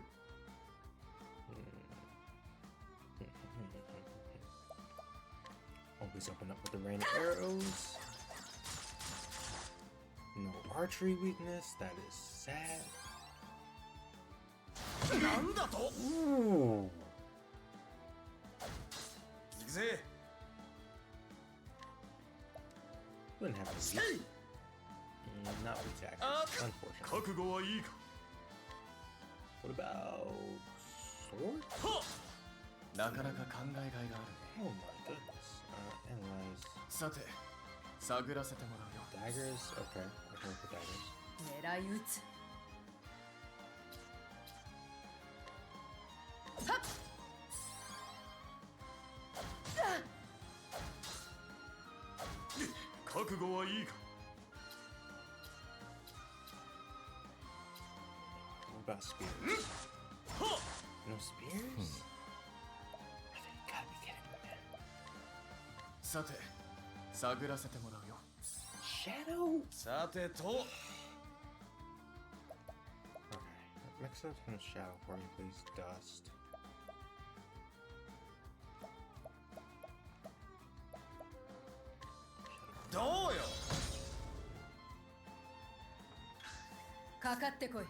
Please open up with the rain arrows. No archery weakness. That is sad. なんだと Ooh. 行くぜ Wouldn't have any ステイ not with daggers, unfortunately. 覚悟はいいか What about sword? はっ なかなか考えがいがあるね。 Oh my goodness. Analyze さて探らせてもらうよ。 daggers. Okay, I can look for daggers. 狙い撃つはっ覚悟はいいか What about spears? はっ No spears? I think you gotta be kidding me, man. さて探らせてもらうよ。 Shadow? さてと Okay, mix up some shadow for me, please. Dust. どうよ かかってこい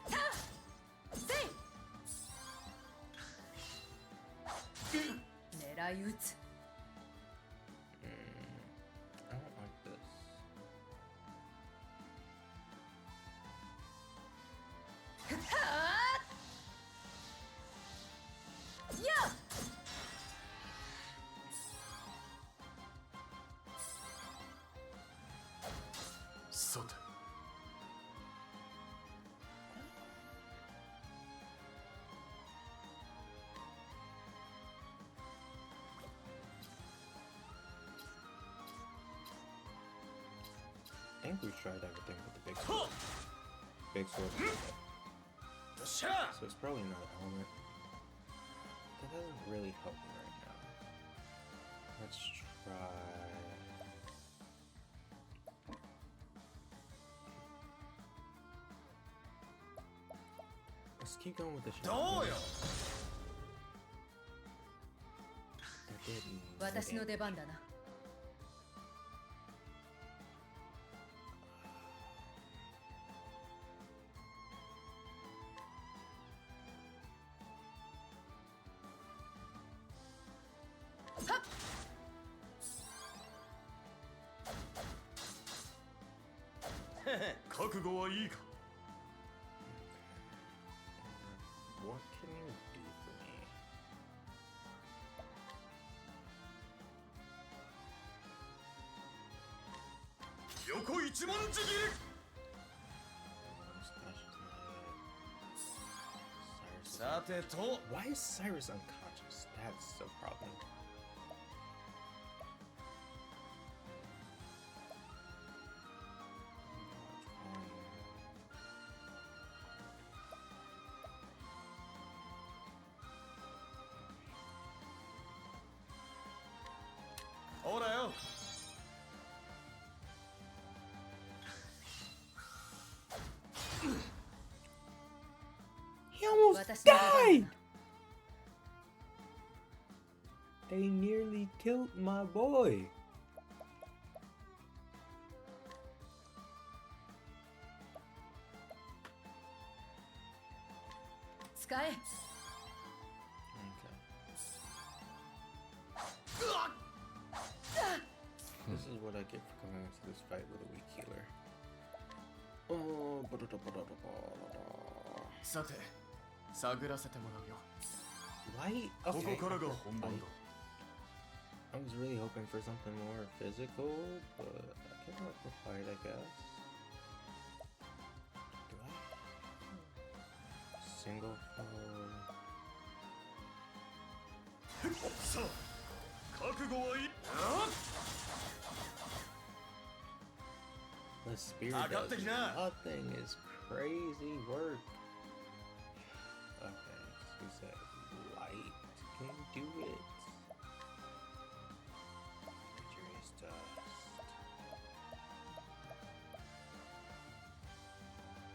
さあせい狙い撃つ I don't like this. はあやっ さて I think we tried everything with the big は sword. っ Big sword. よっしゃ So it's probably not an element. That doesn't really help me right now. Let's try. Let's keep going with the ど shadow. うよ That didn't. 私の出番だな 覚悟はいいか What can you do for me? 横一文字切り Cyrus. さてと Why is Cyrus unconscious? That's the problem. Um, ほらよ He almost 私の出番だ died! な They nearly killed my boy. 使え Okay. This is what I get for coming into this fight with a weak healer. Oh, さて探らせてもらうよ。 light. こ Okay. こからが本番だ I was really hoping for something more physical, but I can work with light, I guess. Do I? Single foe. さあ覚悟はいい The spear I got does the gun. nothing is crazy work. Okay, so we said light can do it. Injurious dust.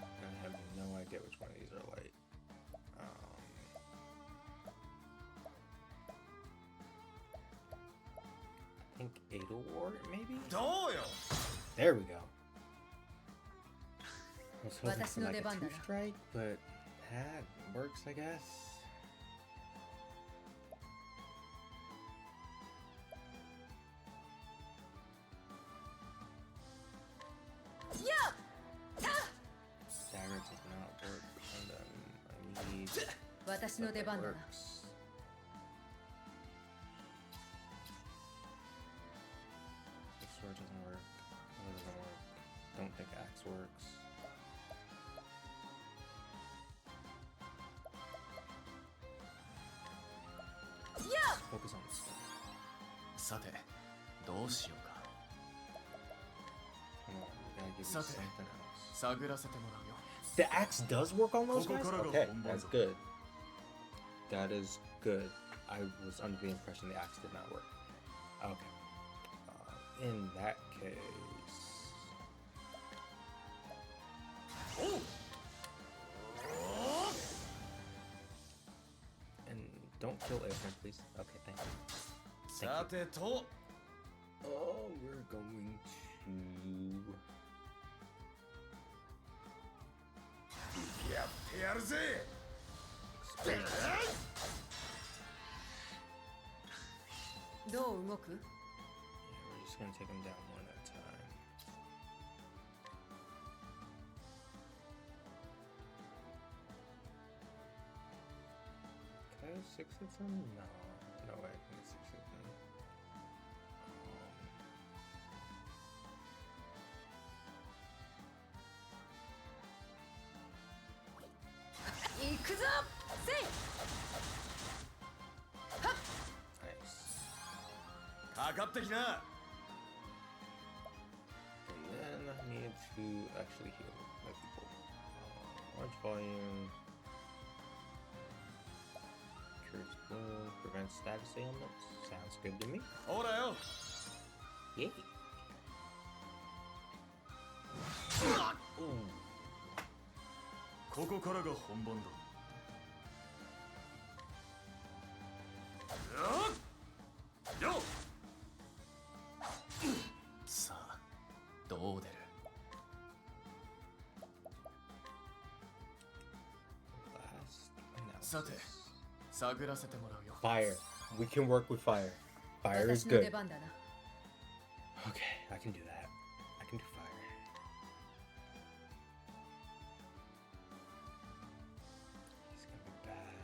I have no idea which one of these are light. think it'll work, maybe? どうよ There we go. I was hoping for like a 私の出番だな。 two strike, but that works, I guess. Dagger does not work on them. I need 私の something 出 that 番だな。 works. The sword doesn't work. That doesn't work. Don't think axe works. Focus on this one. さてどうしようか Come on, we gotta give you さて something else. 探らせてもらうよ The axe does work on those guys? ここからが Okay, 本番だ。 that's good. That is good. I was under the impression the axe did not work. Okay. In that case... And don't kill Airframe, please. Okay, thank you. さてと Oh, we're going to... やってやるぜ Experiment. どう動く？ Yeah, we're just gonna take them down one at a time. Can I six hit them? No. No way I can six hit them. Um, 行くぞ。せい。 nice. かかってきな And then I need to actually heal my people. Large volume. Cures wound. Prevents status ailments. Sounds good to me. ほらよ Yay. Ooh. ここからが本番だよっさあどう出る Last さて analysis. 探らせてもらうよ Fire. We can work with fire. Fire is 私の good. 出番だな。 Okay, I can do that. I can do fire. He's gonna be back.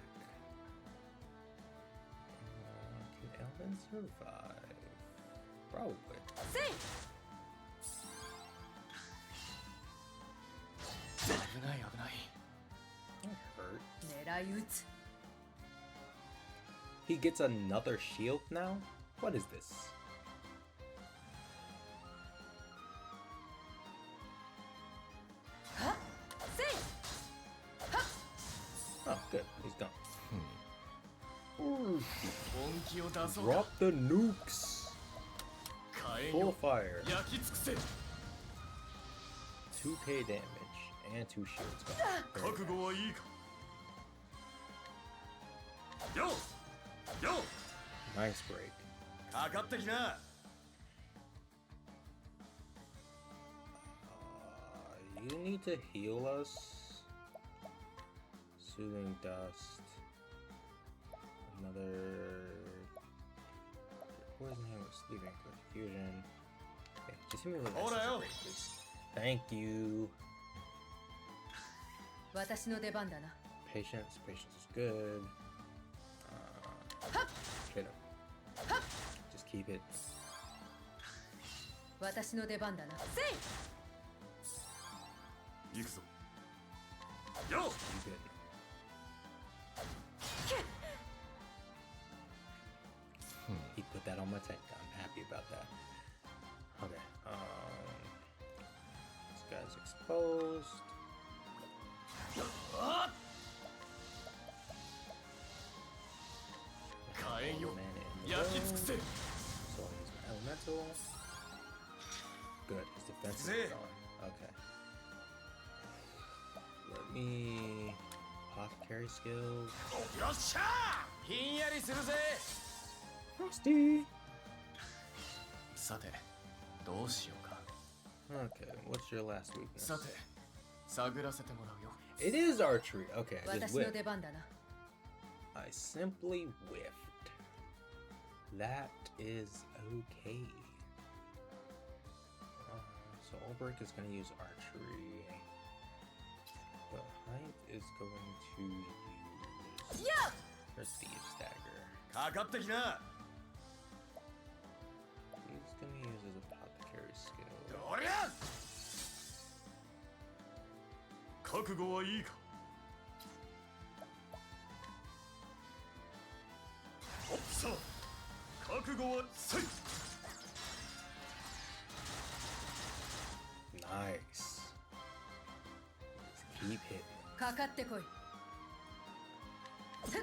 Can Elvin survive? Probably. せい。危ない危ない That hurt. 狙い撃つ。 He gets another shield now? What is this? Oh, good. He's gone. Ooh, 本気を出そうか drop the nukes. 火炎 Full よ fire. 焼き尽くせ 2k damage and 2 shields back. Very 覚 nice. 悟はいいかよよ Nice break. かかってきな You need to heal us. Soothing dust. Another poisoning with sleeping confusion. Okay, just hit me with Hold essence on. of rage, please. Thank you. 私の出番だな。 Patience. Patience is good. Hit him. Just keep it. 私の出番だな。せい。行くぞよ Keep it. He put that on my tank. I'm happy about that. Okay. This guy's exposed. 火炎よ Man in the 焼き尽く room. せ So he's my elemental. Good. His defense is Zip. gone. Okay. Let me apothecary skills. よっしゃひんやりするぜ Frosty. さてどうしようか。 Okay, what's your last weakness? さて探らせてもらうよ。 It is archery. Okay, I just 私の whiffed. 出番だな。 I simply whiffed. That is okay. So Ulbrich is going to use archery. The Height is going to use Thieves Dagger. かかってきな。 He's going to use his Apothecary skill. どりゃ。 覚悟はいいか。おっさあ覚悟はせい。 Nice. Keep hitting. かかってこい。ふっ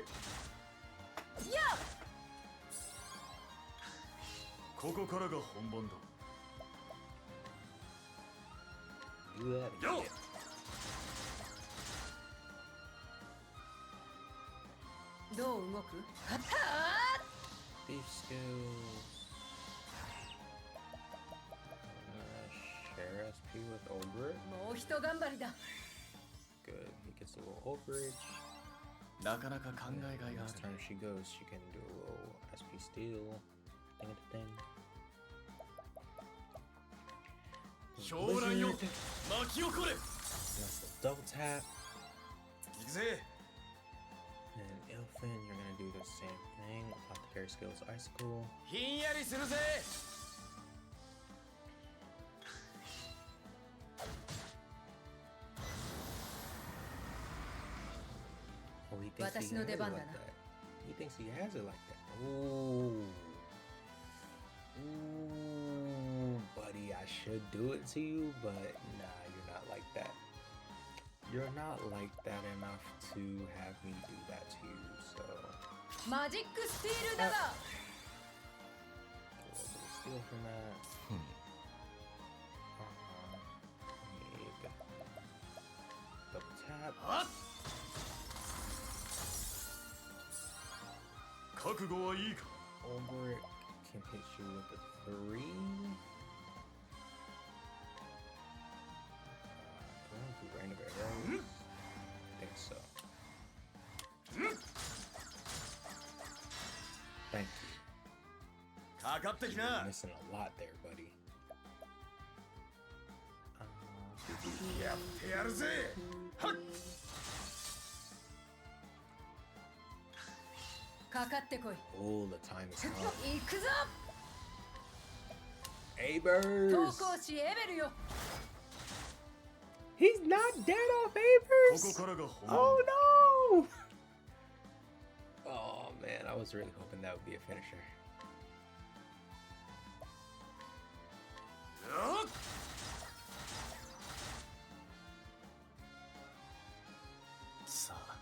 やっ。ここからが本番だ。 Do that Yo! again. How do you move? Thief skills. Share SP with Ulbrich. もうひと頑張りだ。 Good. He gets a little overage. なかなか考えがいがあ Next る。 turn she goes, she can do a little SP steal. Thing at the thing. 狂乱よ Blizzard. 巻き起これ。 That's the double tap. 行くぜ。 And Ilfin, you're gonna do the same thing. Apothecary skills, Icicle. ひんやりするぜ。 Oh, he thinks he 私の has 出 it 番 like だな。 that. He thinks he has it like that. Ooh. Ooh, buddy, I should do it to you, but nah, you're not like that. You're not like that enough to have me do that to you, so... マジックスティールだが。 A little bit of steal from that. Big. Double tap. はっ。 覚悟はいいか。 Ulbrich can hit you with a 3. Going through random arrows? I think so. Thank you. かかってき You're な。 missing a lot there, buddy. やってやるぜ。はっ。かかってこい。 Oh, the time is 行 on. くぞ。 Abers! 投稿しエベルよ。 He's not dead off こ Abers! こからが本番。 Oh no! Oh man, I was really hoping that would be a finisher. よっ。 さあ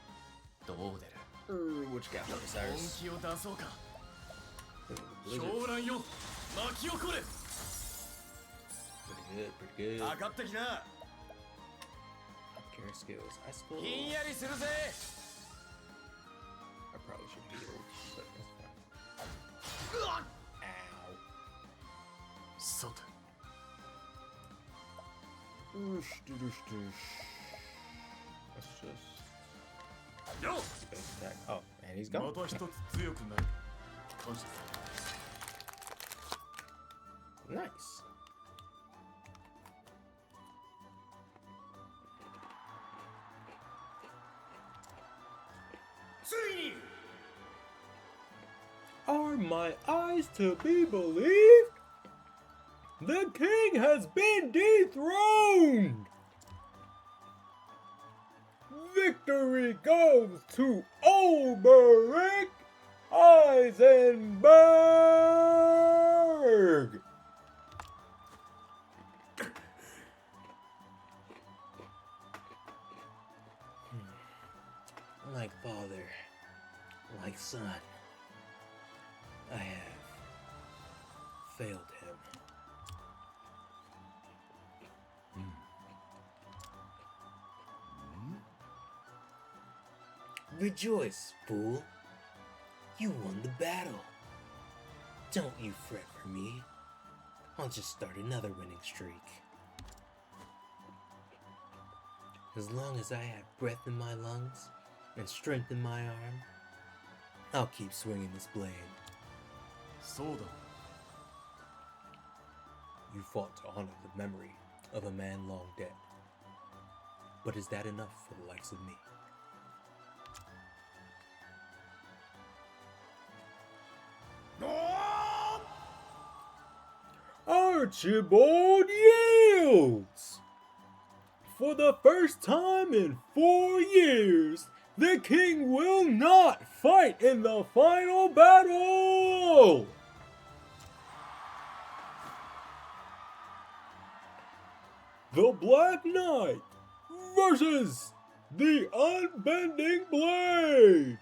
どう出る。 What you got for me, 本 Cyrus? 気を出そうか。 Blizzard. 狂乱よ巻き起これ。 Pretty good, pretty good. かかってきな。 Carry skills. Icicle. ひんやりするぜ。 I probably should heal, but that's fine. うわっ。 Ow. さて Let's just よっ。 space attack. Oh, and he's ま gone. た一つ強くなる。感謝する。 Nice. Are my eyes to be believed? The king has been dethroned! Victory goes to Ulbrich Eisenberg! Like father, like son, I have failed him. Rejoice, fool. You won the battle. Don't you fret for me. I'll just start another winning streak. As long as I have breath in my lungs and strength in my arm, I'll keep swinging this blade. そうだ You fought to honor the memory of a man long dead. But is that enough for the likes of me? Archibald yields! For the first time in 4 years, the king will not fight in the final battle! The Black Knight versus the Unbending Blade!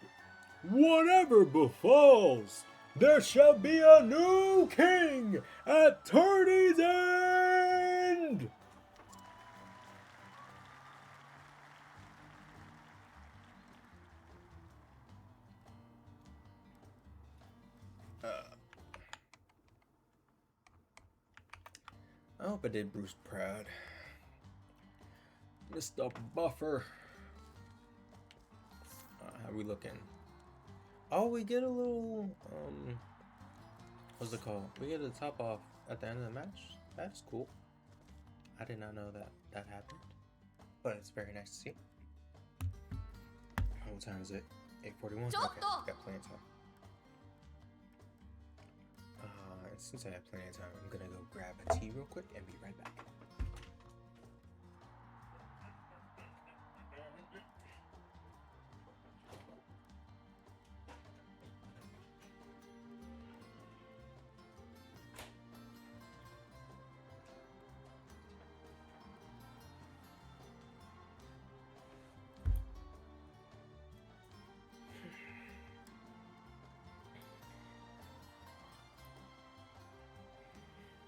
Whatever befalls, there shall be a new king at Tourney's End! I hope I did Bruce proud. Mr. Buffer. How we looking? Oh, we get a little, what's it called? We get a top off at the end of the match. That's cool. I did not know that that happened. But it's very nice to see. What time is it? 8:41? Okay, got plenty of time. Since I have plenty of time, I'm gonna go grab a tea real quick and be right back.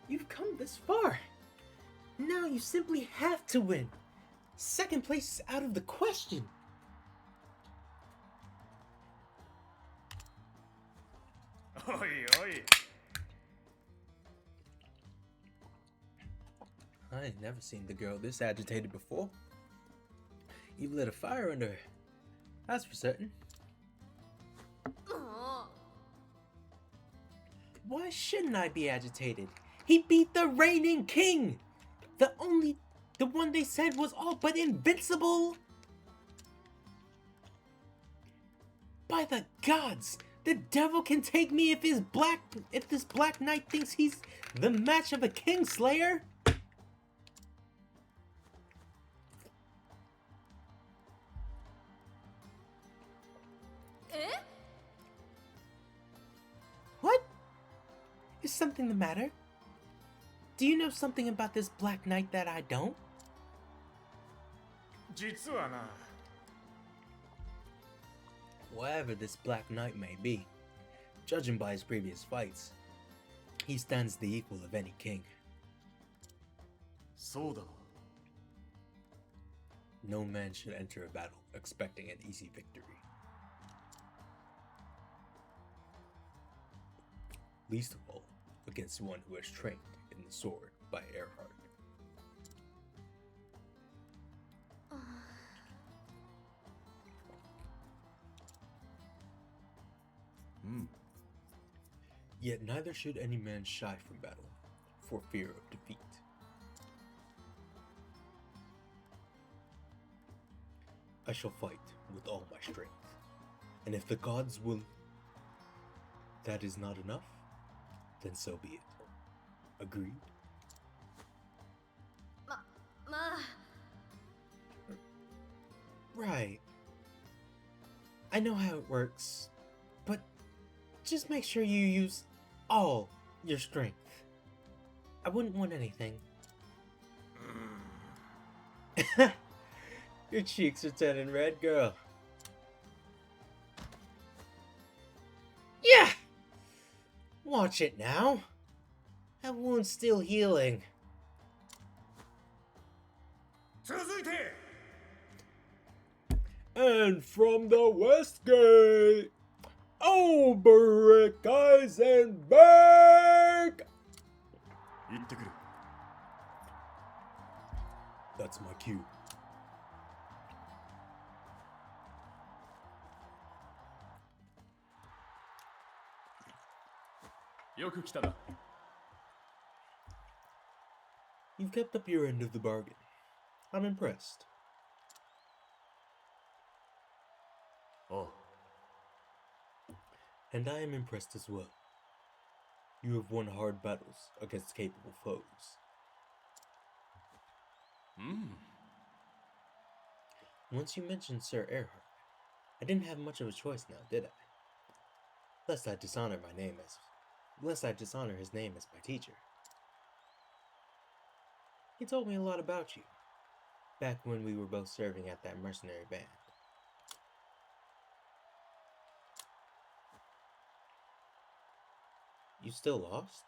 You've come this far. Now you simply have to win. Second place is out of the question. Oi, oi. I ain't never seen the girl this agitated before. You've lit a fire under her. That's for certain. Why shouldn't I be agitated? He beat the reigning king! The one they said was all but invincible! By the gods! The devil can take me if this Black Knight thinks he's the match of a Kingslayer! What? Is something the matter? Do you know something about this Black Knight that I don't? 実はな Whatever this Black Knight may be, judging by his previous fights, he stands the equal of any king. そうだ No man should enter a battle expecting an easy victory. Least of all, against one who has trained in the sword by Earhart. Yet neither should any man shy from battle, for fear of defeat. I shall fight with all my strength, and if the gods will that is not enough, then so be it. Agreed? Right. I know how it works, but just make sure you use all your strength. I wouldn't want anything. Your cheeks are turning red, girl. Yeah! Watch it now. That wound's still healing. 続いて And from the West Gate, Alberic Eisenberg! 一 That's my cue. You've kept up your end of the bargain. I'm impressed. Oh, And I am impressed as well. You have won hard battles against capable foes. Once you mentioned Sir Erhard, I didn't have much of a choice now, did I? Lest I dishonor his name as my teacher. He told me a lot about you, back when we were both serving at that mercenary band. You still lost?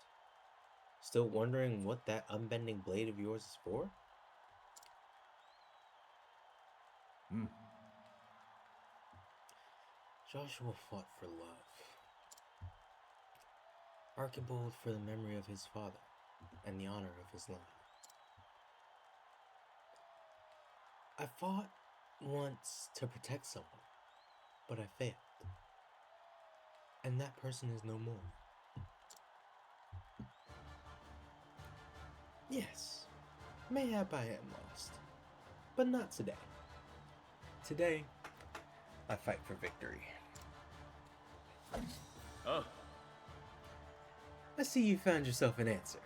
Still wondering what that unbending blade of yours is for? Joshua fought for love. Archibald for the memory of his father and the honor of his line. I fought once to protect someone, but I failed. And that person is no more. Yes, mayhap I am lost, but not today. Today, I fight for victory. I see you found yourself an answer.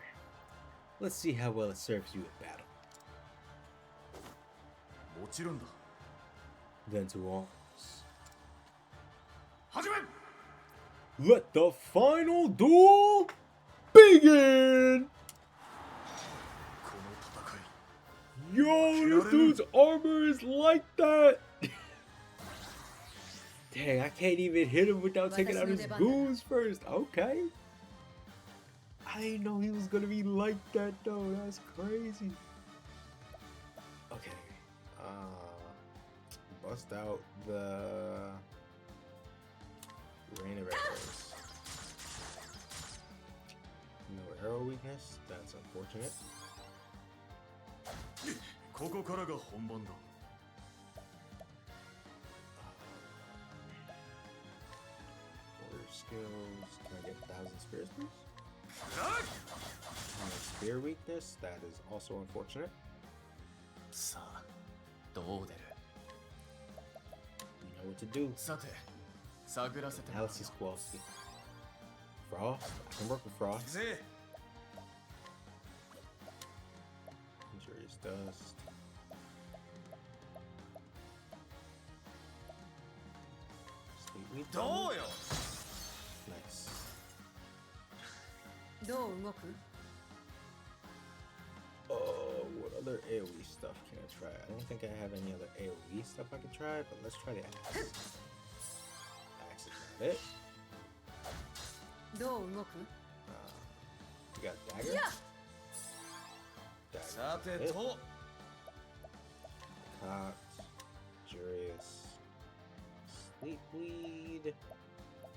Let's see how well it serves you in battle. もちろんだ。 Then to arms. 始め。 Let the final duel begin! この戦い。 Yo, this dude's armor is like that! Dang, I can't even hit him without taking out his goons first. Okay. I didn't know he was gonna be like that though. That's crazy. Okay. Bust out the rain of arrows. No arrow weakness. That's unfortunate. ここからが本番だ。 Order skills. Can I get 1,000 spears, please? Spear weakness. That is also unfortunate. さあどう出る You know what to do. さて探らせてもらうよ Alice's Kowalski. Frost. I can work with Frost. ぜ Injurious Dust. Sweet Wheat どう Damage. よ Nice. どう動く Oh, what other AoE stuff can I try? I don't think I have any other AoE stuff I can try, but let's try the axe. Axe is not it. どう動く You got a dagger? いや Dagger. さて It. と Cocked. Jurious. Sleep Weed. Is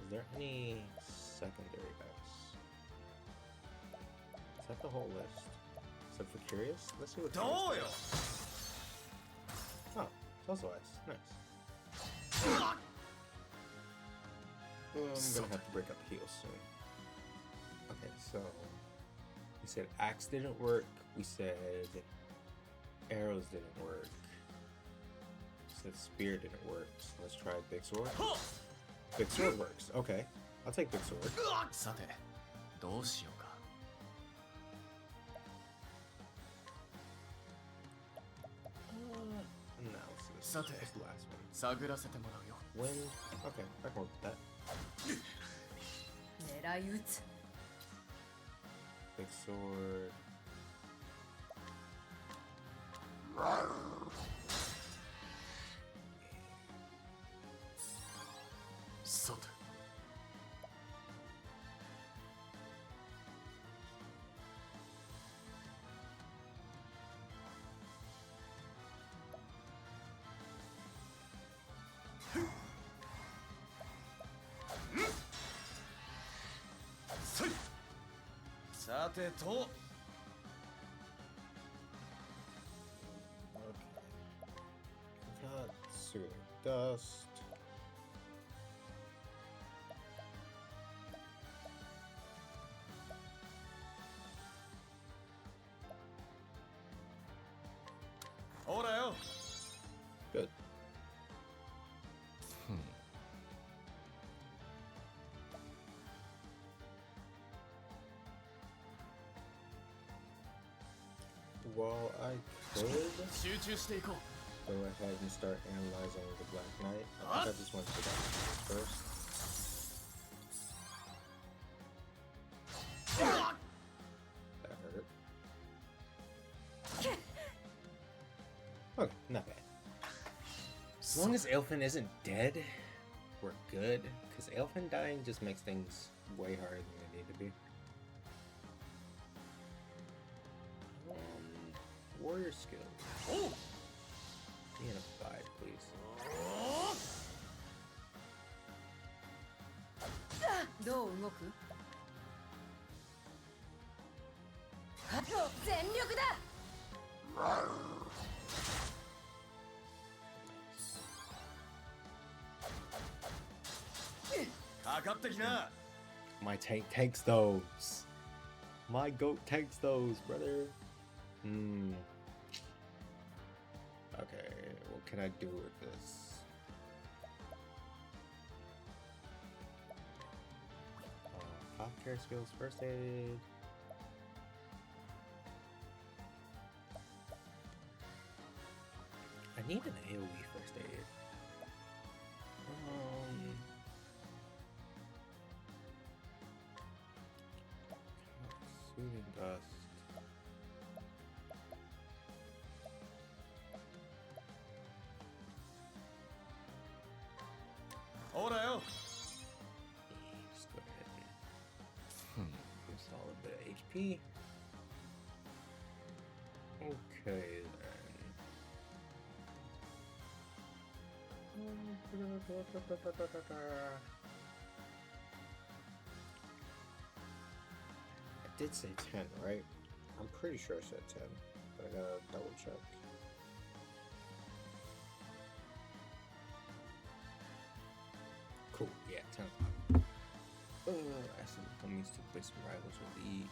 there any secondary dice? Is that the whole list? Except for Curious? Let's see what ど Curious うよ does. Oh, it's also ice. Nice. I'm gonna have to break up the heals soon. Okay, so we said axe didn't work. We said arrows didn't work. We said spear didn't work. So let's try big sword. Big sword works. Okay, I'll take big sword. さてどうしようか Analysis. さて What's the last one? 探らせてもらうよ Wind. Okay, I can work with that. 狙い撃つ Big sword. さて。 さてと dust. Ora Good. Well, I could 集中していこう go ahead and start analyzing the Black Knight. I think I just want to do that first. That hurt. Okay, not bad. As long as Elfin isn't dead, we're good. Because Elfin dying just makes things way harder than they need to be. Warrior skills. Oh! Be in a fight, please. どう動く？全力だ。かかってきな My tank takes those. My goat takes those, brother. Okay, what can I do with this? Top care skills, first aid. I need an AoE first aid. Soothing dust. Ora Just go ahead and install a bit of HP. Okay then. I did say 10, right? I'm pretty sure I said 10, but I gotta double check. Cool, yeah, 10 o'clock. I see enemies to play some rivals with the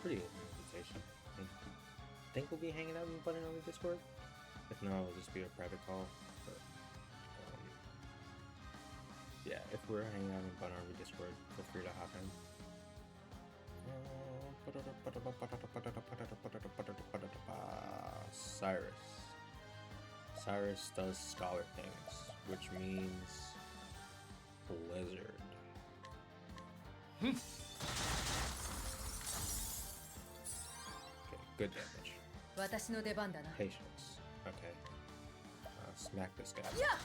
pretty open invitation. I think we'll be hanging out in Button on the Discord. If not, it'll just be a private call. But yeah, if we're hanging out in Button on the Discord, feel free to hop in. Cyrus does scholar things, which means blizzard. Okay, good damage. 私の出番だな。 Patience. Okay. Smack this guy. Yeah.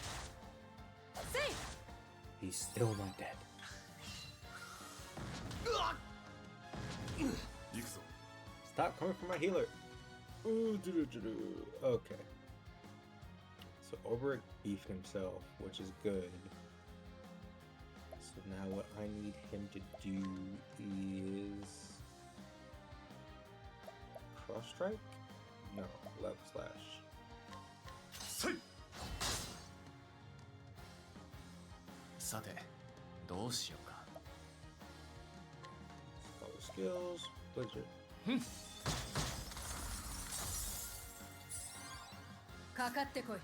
Safe. He's still not dead. 行くぞ Stop coming for my healer. Ooh, okay. So Oberek beefed himself, which is good. So now what I need him to do is cross strike? No, level slash. せいさてどうしようか Scholar skills, blizzard. かかってこい。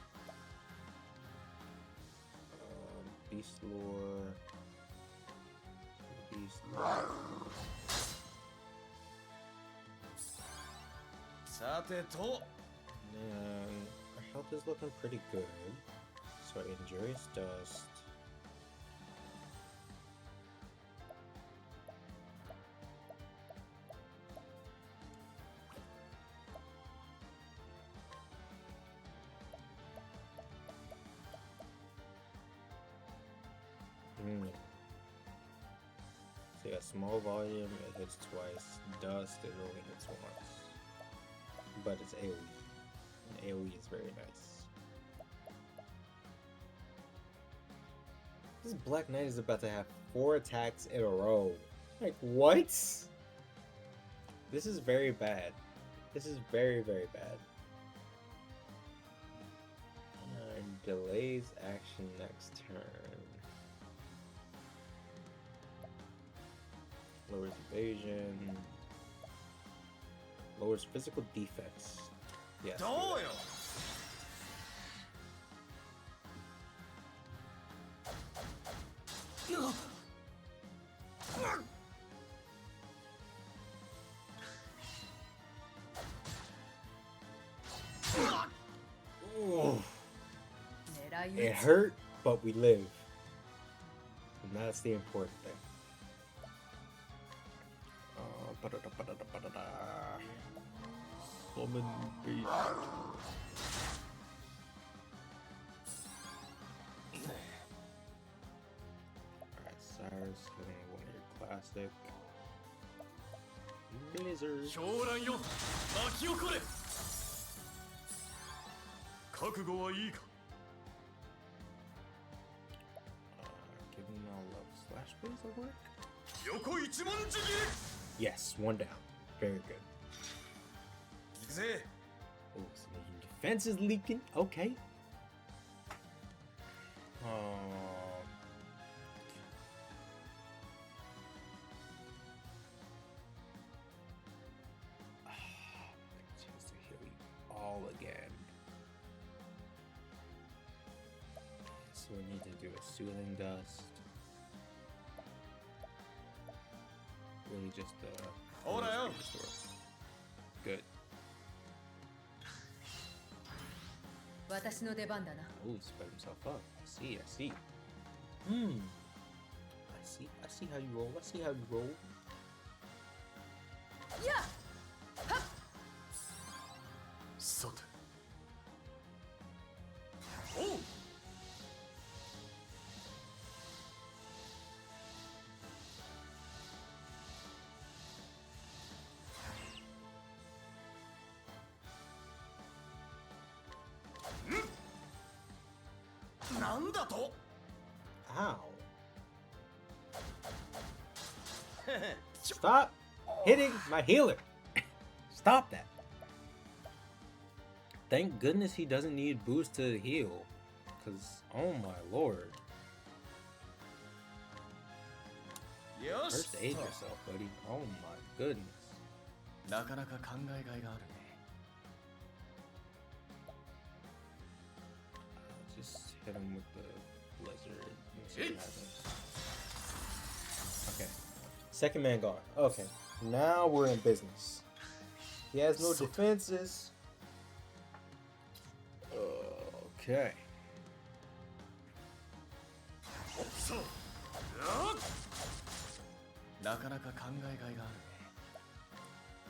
Beast lore. Beast lore. さてと And our health is looking pretty good. So Injurious Dust. So yeah, small volume, it hits twice. Dust, it only hits once. But it's AoE. And AoE is very nice. This Black Knight is about to have 4 attacks in a row. Like, what? This is very bad. This is very, very bad. Delays action next turn. Lowers evasion. Lowers physical defense. Yes. Oh, it hurt, but we live. And that's the important thing. Summon beast. Alright, Cyrus, hitting one of your classic. Blizzard. 狂乱よ巻き起これ覚悟はいいか Give him all love. Slash base will work? 横一文字切 Yes, one down. Very good. り行くぜ Oh, so making defense is leaking. Okay. Chance to heal you all again. So we need to do a soothing dust. Really just Hold on. restore. Good. 私の出番だな。 Oh, sped himself up. I see. I see how you roll. I see how you roll. やっさておうなんだと Ow. Stop hitting my healer. Stop that. Thank goodness he doesn't need boost to heal. Because, oh my lord. よし First aid yourself, buddy. Oh my goodness. なかなか考えがいがあるね Just hit him with the blizzard. and see what happens. Okay. Second man gone. Okay. Now we're in business. He has no defenses. Okay. そうよっなかなか考えがいがある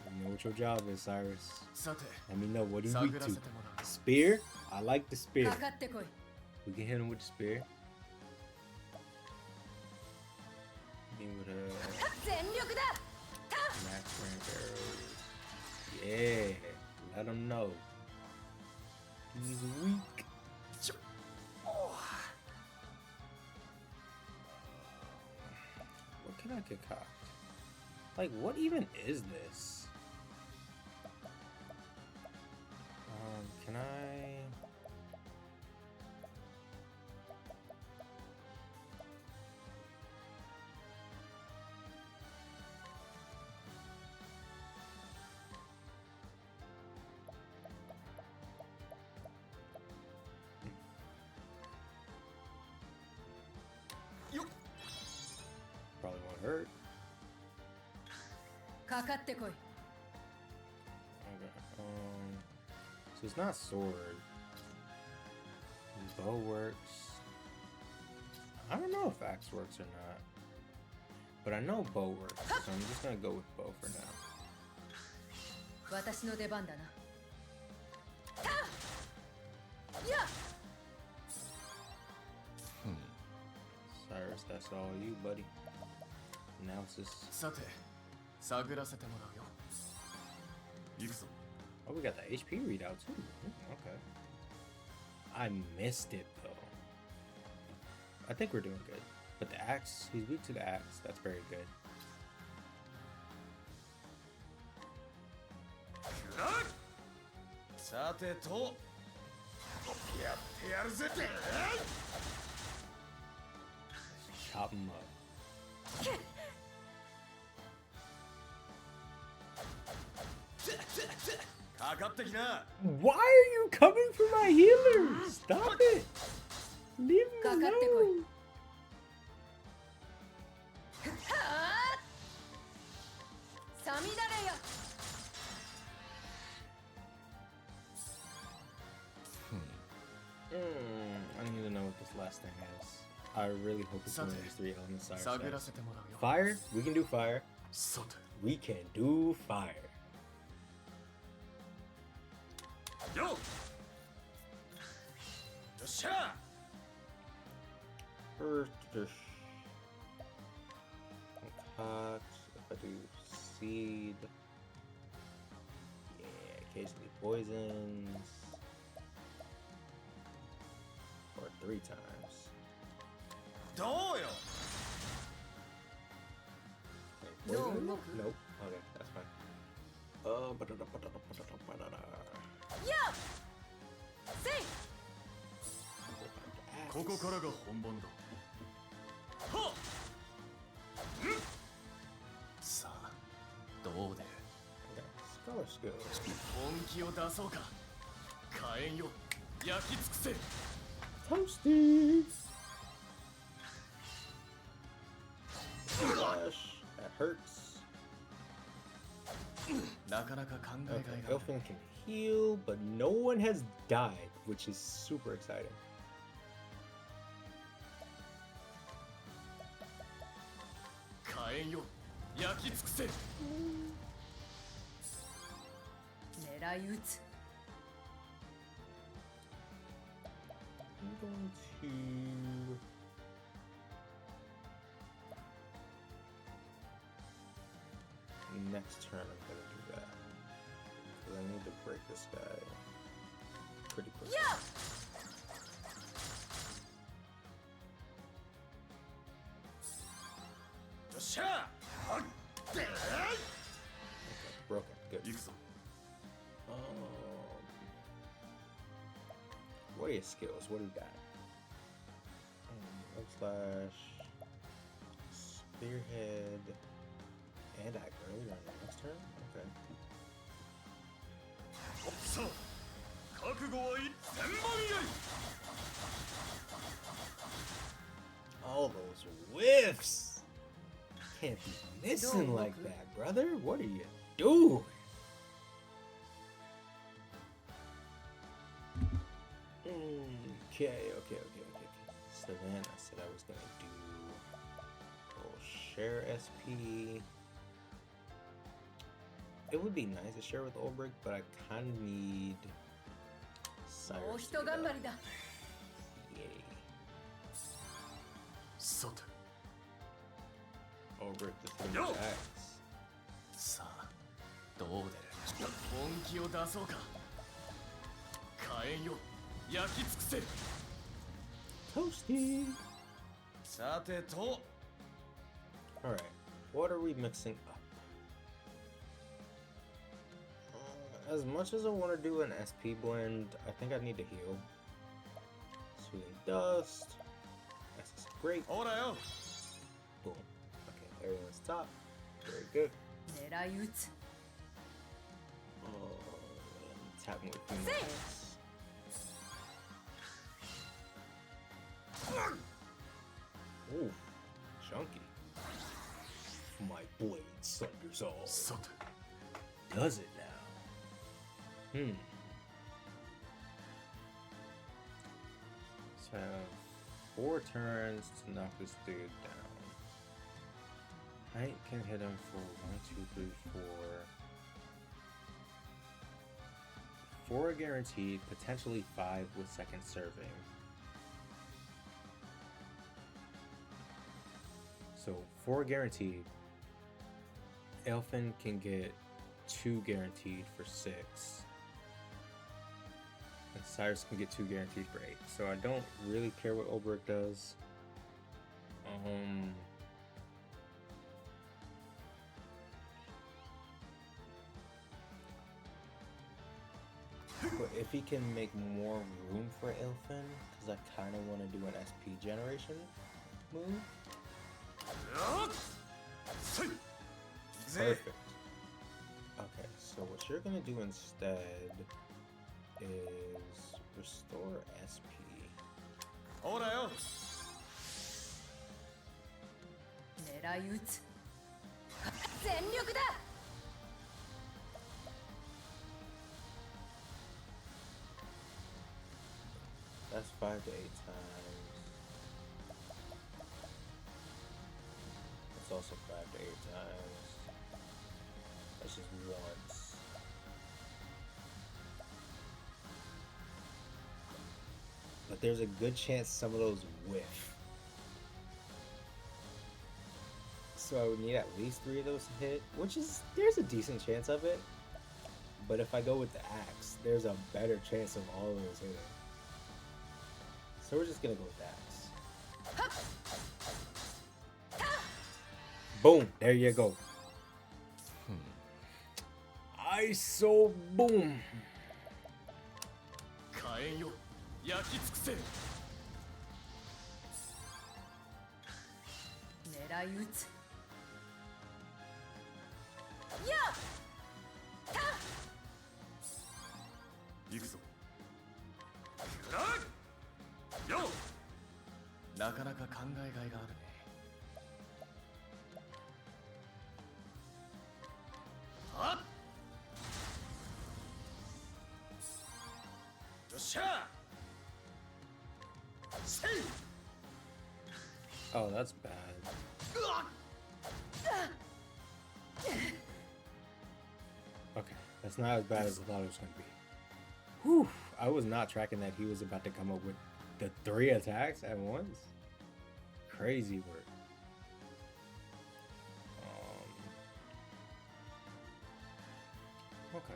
I know what your job is, Cyrus. さて Let me know what he's 探 weak ら to. せてもらう Spear? I like the spear. かかってこい。 We can hit him with the spear. Hit him with a 全力だ。 max rank arrows. Yeah. Let him know. He's weak. ちょ What can I concoct? Like, what even is this? Can I...よ Probably won't hurt. かかってこい。 Okay. So it's not sword. Bow works. I don't know if axe works or not. But I know bow works, so I'm just gonna go with bow for now. 私の出番だな。やっ Cyrus, that's all you, buddy. Now it's just... さて探らせてもらうよ行くぞ Oh, we got the HP readout too. Okay. I missed it though. I think we're doing good. But the axe, he's weak to the axe. That's very good. さてとやってやるぜ。 Chop him up. かかってきな。 Why are you coming for my healer? Stop it! Leave me かかってこい alone. サミダレや I need to know what this last thing is. I really hope it's one of these three elements. 探らせてもらうよ。 Fire? We can do fire. さて We can do fire. よっ。よっしゃ。 First, concoct. If I do seed, yeah, occasionally poisons, or 3 times. どうよ。 Wait, No, poison? no. Nope. Okay, that's fine.やっせい ここからが本番だ。はっ。さあ、どう出る。 Scholar skills. 本気を出そうか。火炎よ。焼き尽くせ。 Toasty. Gosh, that hurts. なかなか考えが Okay, いがある。 Elfin can heal, but no one has died, which is super exciting. 火炎よ。焼き尽くせ。狙い撃つ I'm going to. Next turn, I'm gonna do that. Because I need to break this guy pretty quickly. やっ よっしゃ。はっ。 Okay, broken. Good. 行くぞ。 What are your skills? What do you got? Rogue slash, spearhead, and I earlier on the next turn. Okay. さあ、覚悟はい千万やい。 All those whiffs. Can't be missing like that, brother. What are you doing? Okay. So then I said I was gonna do little share SP. It would be nice to share with Ulbrich, but I kind of need もう Cyrus. ひと頑張りだ Yay. さて Ulbrich just hit him Yo! with the axe. さあ、どう出る。本気を出そうか。火炎よ。焼き尽くせ。 Toasty. さてと。 All right, what are we mixing up? As much as I want to do an SP blend, I think I need to heal. Soothing Dust. That's great. ほらよ。 Boom. Okay, everyone's top. Very good. 狙い撃つ And tap me with Queen Say. Axe. Ooh, chunky. My blade sunders all. さて Does it now? So, 4 turns to knock this dude down. I can hit him for 1, 2, 3, 4. 4 guaranteed, potentially 5 with second serving. So 4 guaranteed. Elfin can get 2 guaranteed for 6. And Cyrus can get 2 guaranteed for 8. So I don't really care what Ulbrich does. But if he can make more room for Ilfin, because I kind of want to do an SP generation move. Perfect. Okay, so what you're gonna do instead is restore SP. ほらよ。狙い撃つ。全力だ。That's 5 to 8 times. That's also 5 to 8 times. That's just once. But there's a good chance some of those whiff. So I would need at least 3 of those to hit, which is, there's a decent chance of it. But if I go with the axe, there's a better chance of all of those hitting. So we're just gonna go with the axe. Boom! There you go. ISO boom! 火炎よ焼き尽くせ。狙い撃つ。やっ。行くぞ。なかなか考えがいがあるね。はっ。よっしゃ。せい。 Oh, that's bad. Okay, that's not as bad as I thought it was gonna be. Whew, I was not tracking that he was about to come up with the 3 attacks at once. Crazy work. Okay.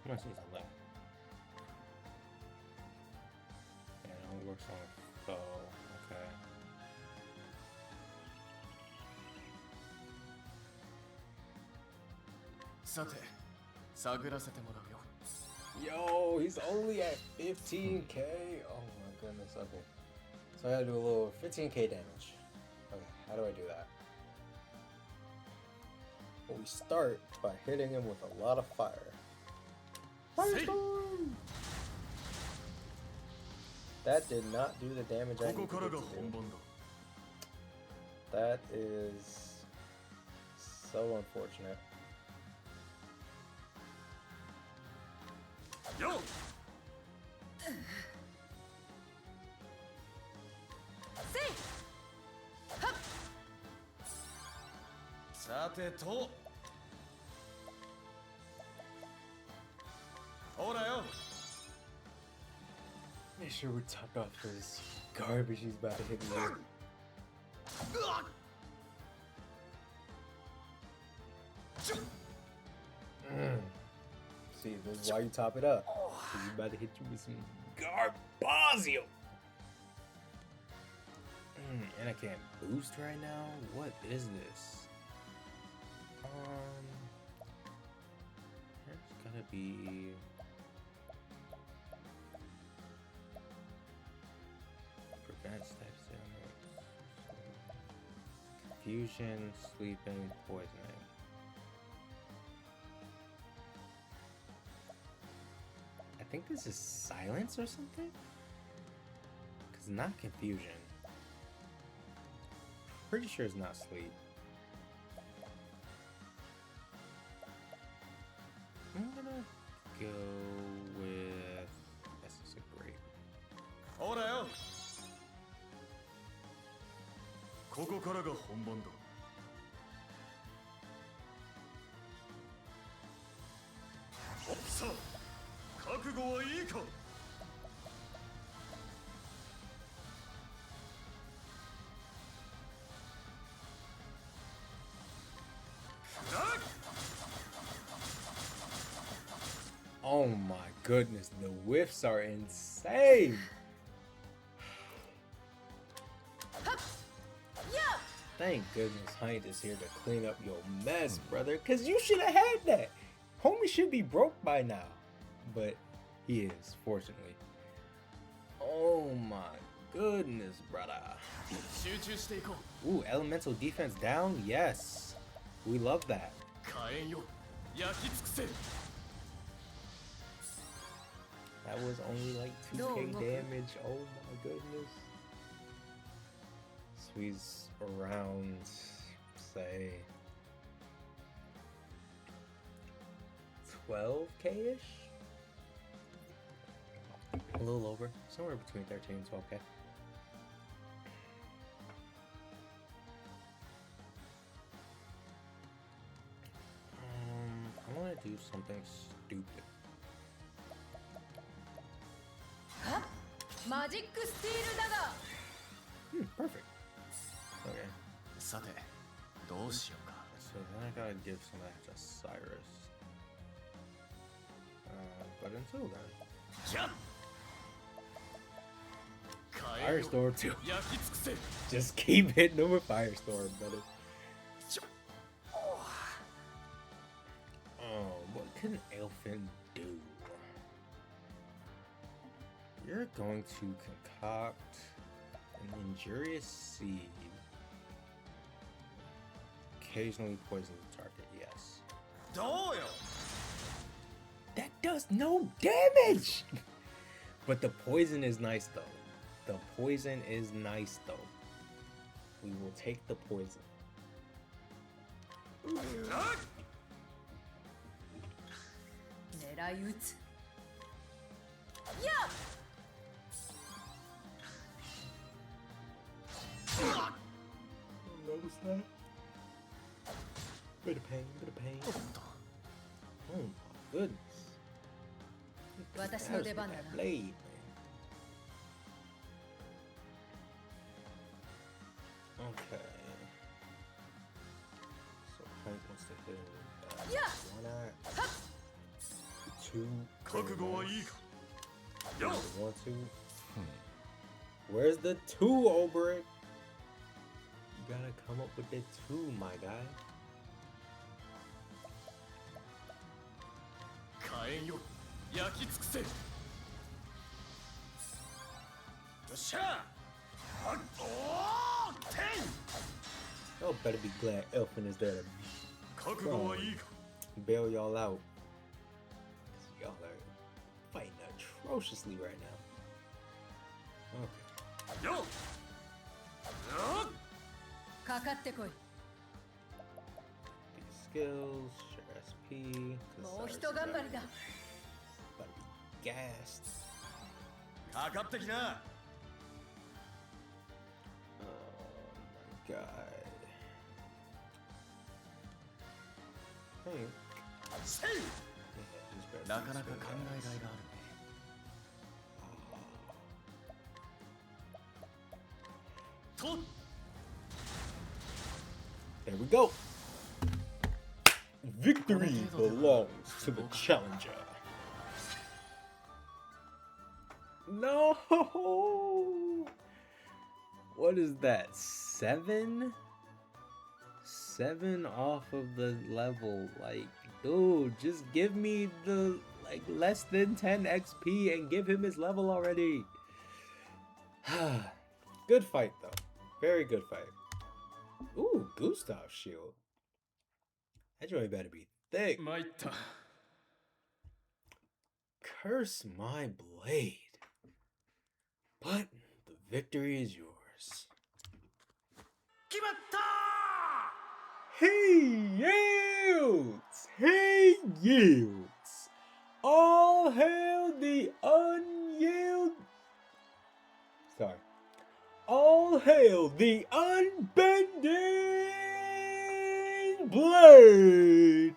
I'm gonna see some left. Yeah, it only works on a foe. Okay. Sate, 探らせてもらうよ。 Yo, he's only at 15k. Oh my goodness. Okay. So I gotta do a little 15k damage. Okay, how do I do that? Well, we start by hitting him with a lot of fire. Firestorm! That did not do the damage I needed it to do. That is so unfortunate. Yo! さてと。ほらよ。 Make sure we top off this garbage he's about to hit me with. See, this is why you top it up. He's about to hit you with some garbazio. And I can't boost right now. What is this? There's gotta be. Prevents type damage. Confusion, sleeping, poisoning. I think this is silence or something? Because not confusion. Pretty sure it's not sleep. I'm gonna go with. This is a great. ここからが本番だ。さあ、覚悟はいいか。Oh my goodness, the whiffs are insane. Thank goodness Hint is here to clean up your mess, brother, because you should have had that. Homie should be broke by now, but he is, fortunately. Oh my goodness, brother. Ooh, elemental defense down? Yes. We love that. That was only like 2k damage. Oh my goodness. Squeeze around, say 12k-ish? A little over. Somewhere between 13 and 12k. I want to do something stupid. Magic Steel Perfect. Okay. さて、どうしようか。 So then I gotta give some of that to Cyrus. But until then, Firestorm too. Just keep hitting them with Firestorm, brother. What can Elfin do? You're going to concoct an injurious seed. Occasionally poison the target, yes. That does no damage! But the poison is nice though. The poison is nice though. We will take the poison. Notice that? Bit of pain, bit of pain. Oh my goodness. That blade, man. Okay. So Hank wants to hit one at 2. 覚悟はいいか。 1, 2. Where's the 2, Oberyn? You gotta come up with the 2, my guy. 火炎よ、焼き尽くせ。よっしゃ。Y'all better be glad Elfin is there to 覚悟はいいか。 bail y'all out. 'Cause y'all are fighting atrociously right now. Okay. よっ。 These skills, share SP. もうひと頑張りだ。 About to be gassed. かかってきな。 Oh my god. Hey. なかなか考えがいがあるね。 と。 There we go. Victory belongs to the challenger. No. What is that? 7? 7 off of the level. Like, dude, just give me the like less than 10 XP and give him his level already. Good fight though. Very good fight. Ooh, Gustav's shield. That joint better be thick. Curse my blade. But the victory is yours. He yields! He yields! All hail the unyield... Sorry. All hail the unbent blade!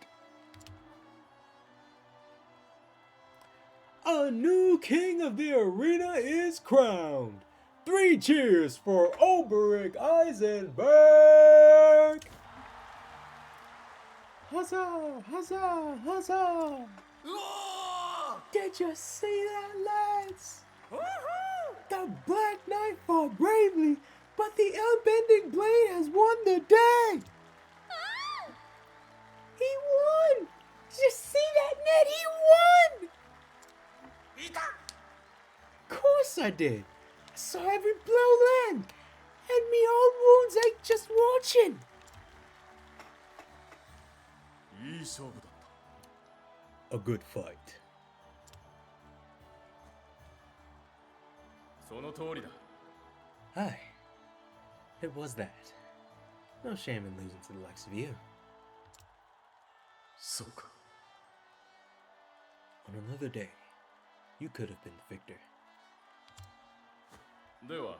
A new king of the arena is crowned. 3 cheers for Oberic Eisenberg! Huzzah! Huzzah! Huzzah! うお Did you see that, lads? The Black Knight fought bravely, but the Unbending Blade has won the day! He won! Did you see that, Ned? He won! ーいた Of course I did. I saw every blow land, and me old wounds ache just watching. いい勝負だった A good fight. その通りだ Aye, it was that. No shame in losing to the likes of you. そうか On another day, you could have been the victor. では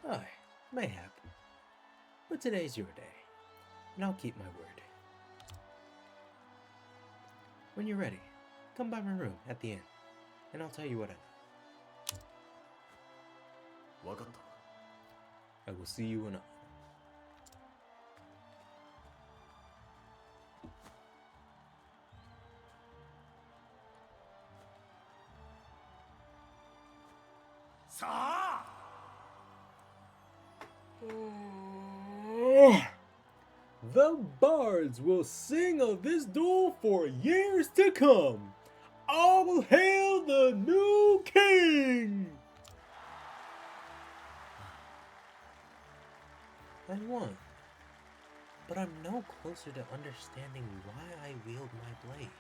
Aye, mayhap. But today's your day, and I'll keep my word. When you're ready, come by my room at the inn, and I'll tell you what I know. 分かった I will see you anon. The bards will sing of this duel for years to come. All hail the new king! I won, but I'm no closer to understanding why I wield my blade.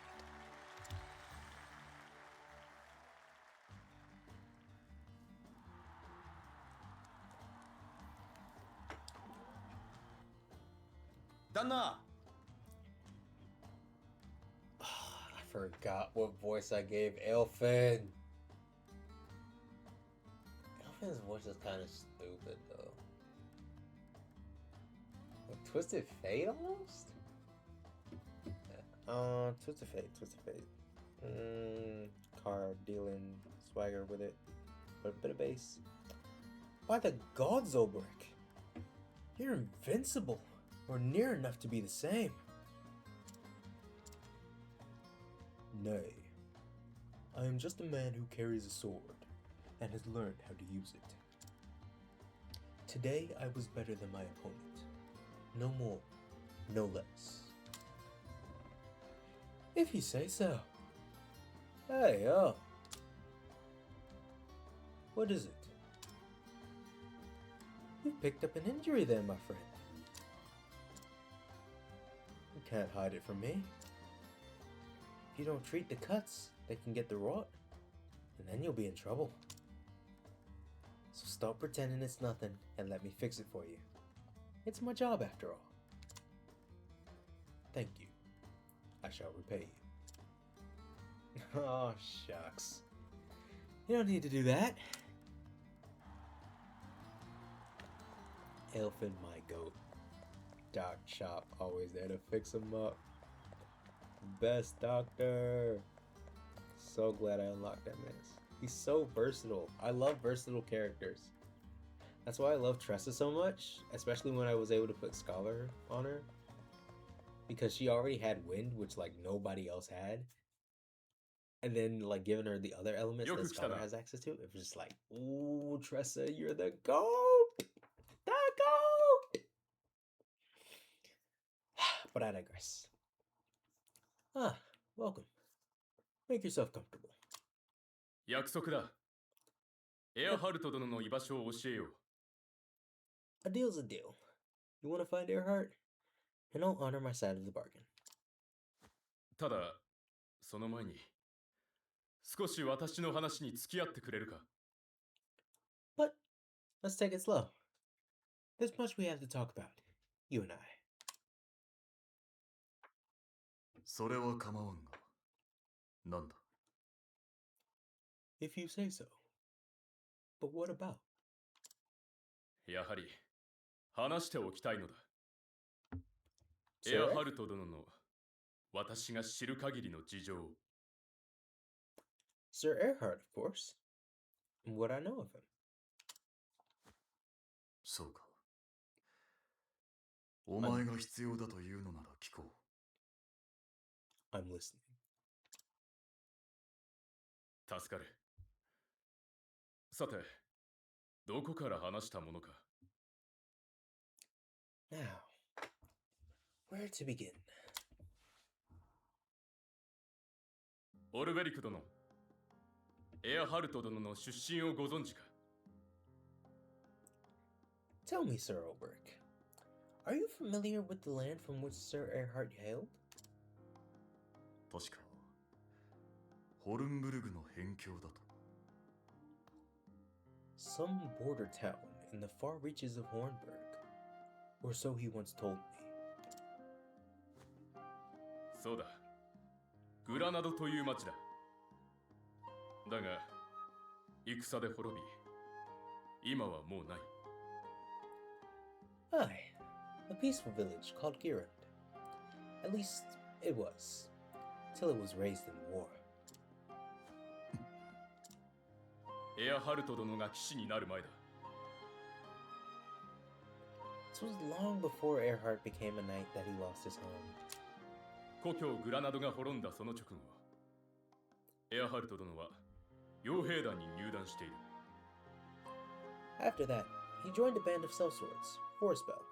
I forgot what voice I gave Elfin. Elfin's voice is kind of stupid though. Like Twisted Fate almost? Yeah. Twisted Fate. Card dealing swagger with it. But a bit of bass. By the gods, Oberic! You're invincible, or near enough to be the same. Nay, I am just a man who carries a sword and has learned how to use it. Today I was better than my opponent. No more, no less. If you say so. Hey, what is it? You picked up an injury then, my friend. You can't hide it from me. If you don't treat the cuts, they can get the rot, and then you'll be in trouble. So stop pretending it's nothing and let me fix it for you. It's my job after all. Thank you. I shall repay you. Oh, shucks. You don't need to do that. Elfin, my goat. Doc Chop, always there to fix him up. Best doctor. So glad I unlocked that man. He's so versatile. I love versatile characters. That's why I love Tressa so much, especially when I was able to put Scholar on her. Because she already had wind, which like nobody else had. And then like giving her the other elements that Scholar has access to, it was just like, ooh, Tressa, you're the GOAT! The GOAT! But I digress. Ah, welcome. Make yourself comfortable. 約束だエアハルト殿の居場所を教えよう A deal's a deal. You want to find Earhart? And I'll honor my side of the bargain. ただその前に少し私の話に付き合ってくれるか But let's take it slow. There's much we have to talk about. You and I. それは構わんがなんだ If you say so. But what about? やはり話しておきたいのだエア Sir? ハルト殿の私が知る限りの事情を。 Sir Erhard, of course. What I know of him. そうか。お前が必要だというのなら聞こう。 I'm listening. 助かる。さて、どこから話したものか。 Now, where to begin? オルベリク殿、エアハルト殿の出身をご存知か。 Tell me, Sir Ulberg, are you familiar with the land from which Sir Erhard hailed? 確か、ホルンブルグの辺境だと。 Some border town in the far reaches of Hornburg, or so he once told me. そうだ。グラナドという町だ。だが、戦で滅び、今はもうない。 Aye, a peaceful village called Girand. At least, it was, till it was raised in war. エアハルト殿が騎士になる前だ。 This was long before Erhard became a knight that he lost his home. 故郷グラナドが滅んだその直後、エアハルト殿は傭兵団に入団している。 After that, he joined a band of sellswords for a spell.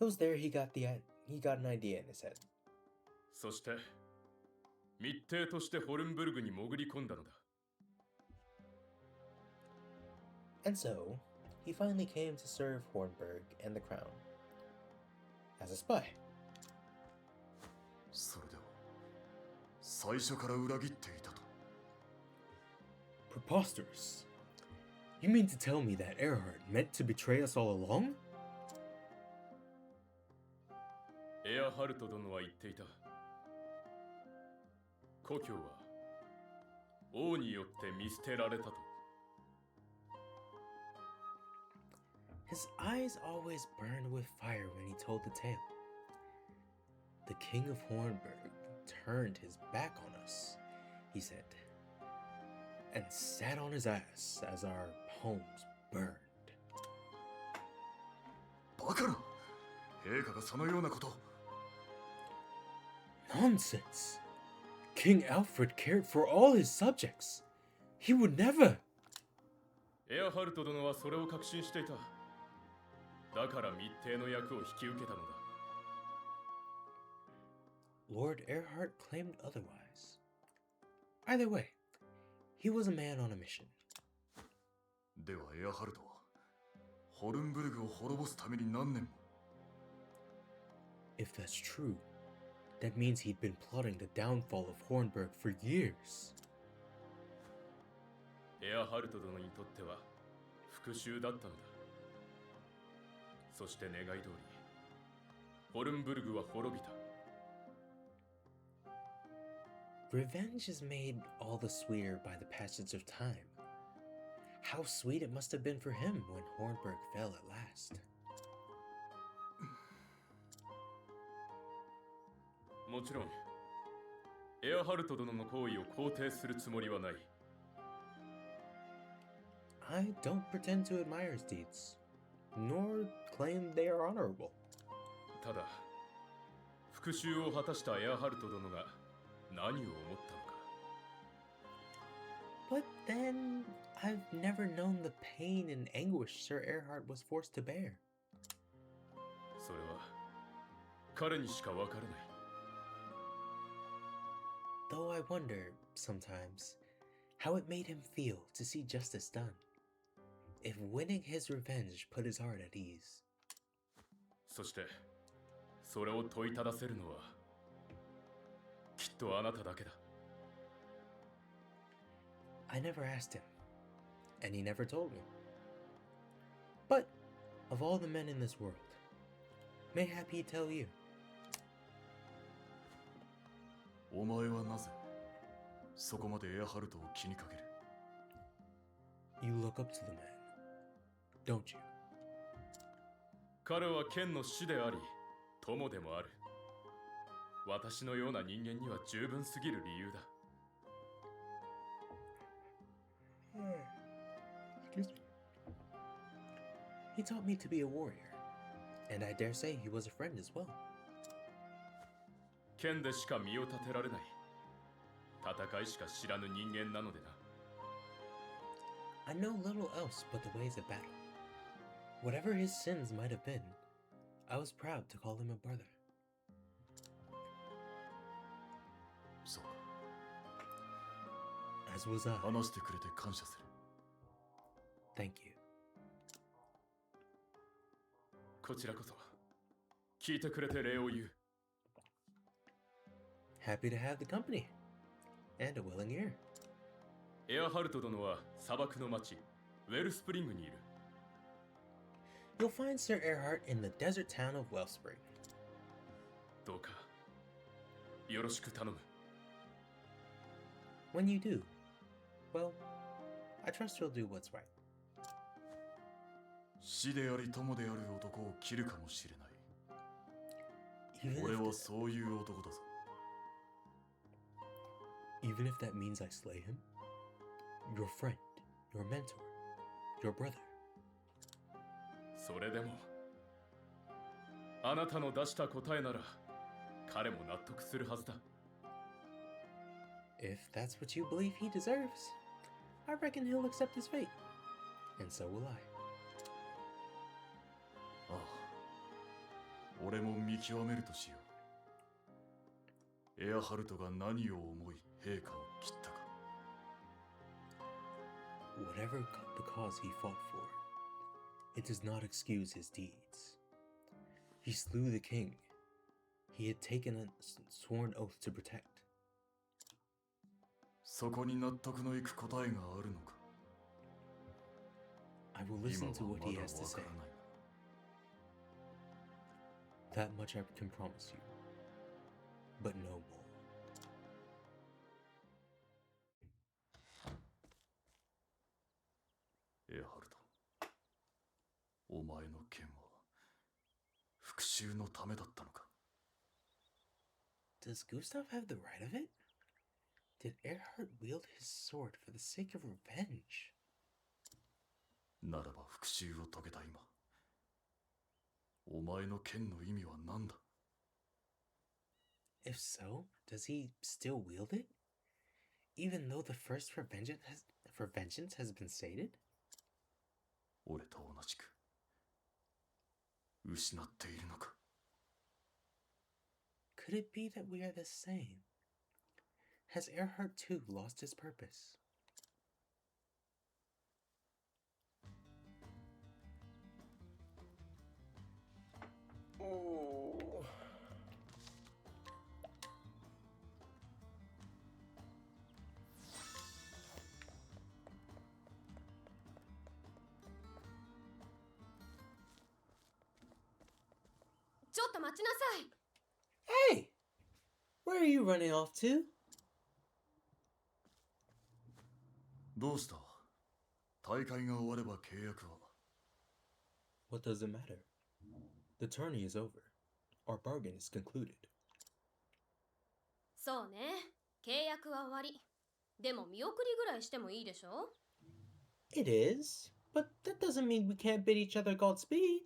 It was there he got an idea in his head. そして密偵としてホルンブルグに潜り込んだのだ。 And so, he finally came to serve Hornburg and the crown. As a spy. それでは、最初から裏切っていたと。 Preposterous. You mean to tell me that Erhard meant to betray us all along? エアハルト殿は言っていた。故郷は王によって見捨てられたと。 His eyes always burned with fire when he told the tale. The king of Hornburg turned his back on us, he said, and sat on his ass as our homes burned. バカな！陛下がそのようなこと。 Nonsense! King Alfred cared for all his subjects. He would never. エアハルト殿はそれを確信していた。だから密偵の役を引き受けたのだ。 Lord Erhard claimed otherwise. Either way, he was a man on a mission. ではエアハルトは、ホルンブルグを滅ぼすために何年も。 If that's true, that means he'd been plotting the downfall of Hornburg for years. エアハルト殿にとっては復讐だったのだ。そして願い通り、ホルンブルグは滅びた。 Revenge is made all the sweeter by the passage of time. How sweet it must have been for him when Hornburg fell at last. もちろん、エアハルト殿の行為を肯定するつもりはない。 I don't pretend to admire his deeds, nor claim they are honorable. ただ、復讐を果たしたエアハルト殿が何を思ったのか。 But then, I've never known the pain and anguish Sir Erhard was forced to bear. それは彼にしかわからない。 Though I wonder, sometimes, how it made him feel to see justice done. If winning his revenge put his heart at ease. そしてそれを問いただせるのはきっとあなただけだ。 I never asked him, and he never told me. But, of all the men in this world, mayhap he'd tell you. お前はなぜそこまでエアハルトを気にかける？ You look up to the man, don't you? 彼は剣の師であり友でもある。私のような人間には十分すぎる理由だ。Excuse me. He taught me to be a warrior, and I dare say he was a friend as well. 剣でしか身を立てられない。戦いしか知らぬ人間なのでな。I know little else but the ways of battle. Whatever his sins might have been, I was proud to call him a brother. そうか。 As was I. 話してくれて感謝する。 Thank you. こちらこそ聞いてくれて礼を言う。 Happy to have the company. And a willing ear. エアハルト殿は砂漠の町ウェルスプリングにいる。 You'll find Sir Earhart in the desert town of Wellspring. どうかよろしく頼む。 When you do, well, I trust you'll do what's right. 死であり友である男を切るかもしれない。 Even 俺 if, はそういう男だぞ。 even if that means I slay him, your friend, your mentor, your brother. それでもあなたの出した答えなら彼も納得するはずだ。 If that's what you believe he deserves, I reckon he'll accept his fate. And so will I. ああ。俺も見極めるとしよう。エアハルトが何を思い陛下を切ったか。 Whatever the cause he fought for, it does not excuse his deeds. He slew the king he had taken a sworn oath to protect. そこに納得のいく答えがあるのか。 I will 今 listen は to ま what だ he わ has to か say. らない。 That much I can promise you. But no more. エアハルト。お前の剣は復讐のためだったのか。 Does Gustav have the right of it? Did Earhart wield his sword for the sake of revenge? ならば復讐を遂げた今、お前の剣の意味は何だ。 If so, does he still wield it? Even though the first for vengeance has been sated? 俺と同じく失っているのか。 Could it be that we are the same? Has Earhart too lost his purpose? Oh. ちょっと待ちなさい。 Hey! Where are you running off to? どうした。大会が終われば契約は。 What does it matter? The tourney is over. Our bargain is concluded. そうね。契約は終わり。でも見送りぐらいしてもいいでしょ？ It is, but that doesn't mean we can't bid each other Godspeed.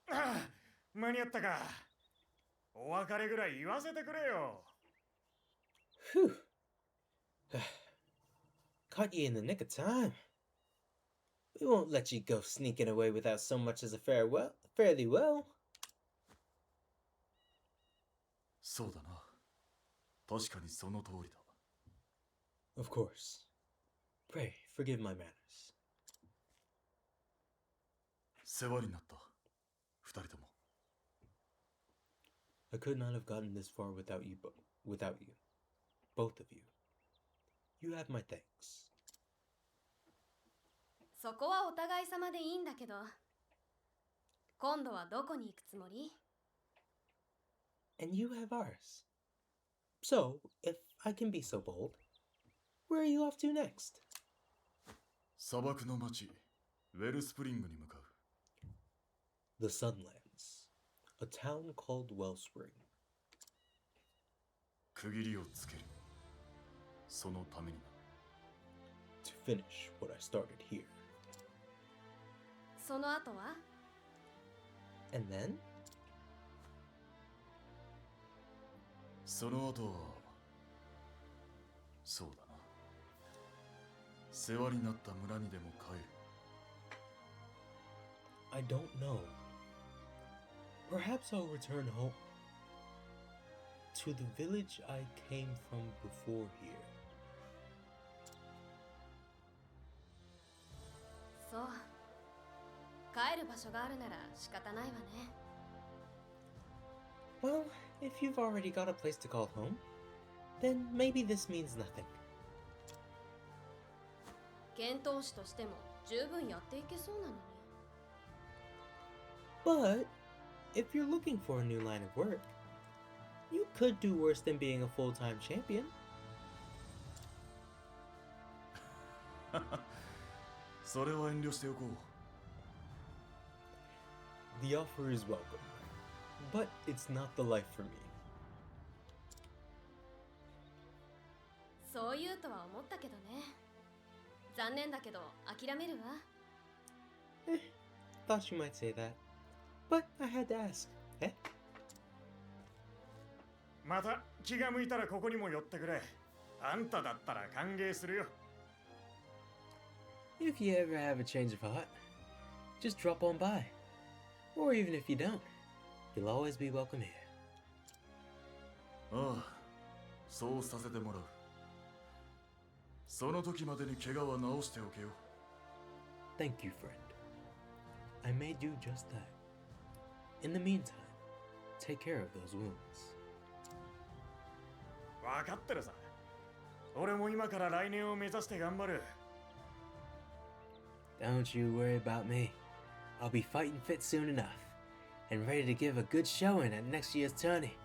ああ、間に合ったか。お別れぐらい言わせてくれよ。 Whew. Caught you in the nick of time. We won't let you go sneaking away without so much as a fairly well. そうだな。確かにその通りだ。 Of course. Pray, forgive my manners. 世話になった。二人とも。 I could not have gotten this far without you. Both of you. You have my thanks. そこはお互い様でいいんだけど。今度はどこに行くつもり？ And you have ours. So, if I can be so bold, where are you off to next? 砂漠の町、ウェルスプリングに向かう。The Sunlands, a town called Wellspring. 区切りをつける。そのためにな。To finish what I started here. その後は And then? その後はそうだな。世話になった村にでも帰る。I don't know. Perhaps I'll return home. To the village I came from before here. そう帰る場所があるなら仕方ないわね Well, if you've already got a place to call home, then maybe this means nothing. 剣闘士としても十分やっていけそうなのに But if you're looking for a new line of work, you could do worse than being a full-time champion. それは遠慮しておこう。The offer is welcome, but it's not the life for me. そう言うとは思ったけどね残念だけど諦めるわ Thought you might say that, but I had to ask. Eh? また気が向いたらここにも寄ってくれ。あんただったら歓迎するよ。If you ever have a change of heart, just drop on by. Or even if you don't, you'll always be welcome here. ああ、そうさせてもらう。その時までに怪我は治しておけよ。Thank you, friend. I may do just that. In the meantime, take care of those wounds. わかってるさ。俺も今から来年を目指して頑張る。Don't you worry about me. I'll be fighting fit soon enough, and ready to give a good showing at next year's tourney.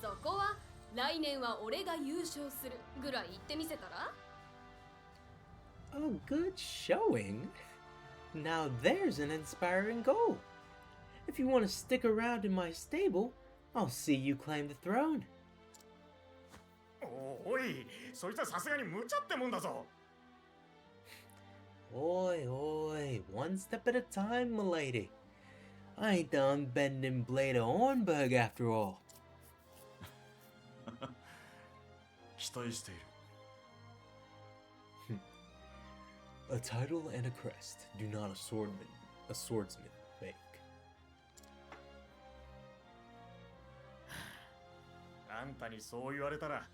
そこは来年は俺が優勝するぐらい言ってみせたら A good showing? Now there's an inspiring goal. If you want to stick around in my stable, I'll see you claim the throne. おい、そいつはさすがに無茶ってもんだぞ。Oi, oi, one step at a time, milady. I ain't the unbending blade of Ornberg after all. 期待している。A title and a crest do not a swordsman make. あんたにそう言われたら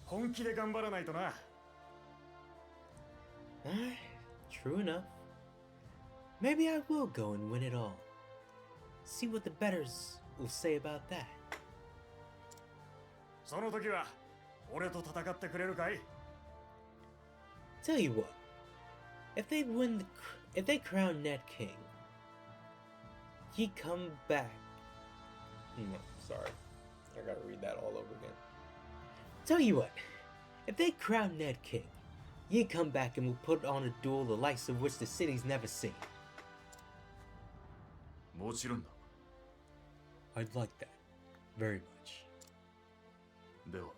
本気で頑張らないとな。True enough. Maybe I will go and win it all. See what the betters will say about that. その時は俺と戦ってくれるかい？ Tell you what, if they crown Ned King, he come back. Sorry, I gotta read that all over again. Tell you what, if they crown Ned King, ye come back and we'll put on a duel the likes of which the city's never seen. もちろんだ。 I'd like that, very much. では、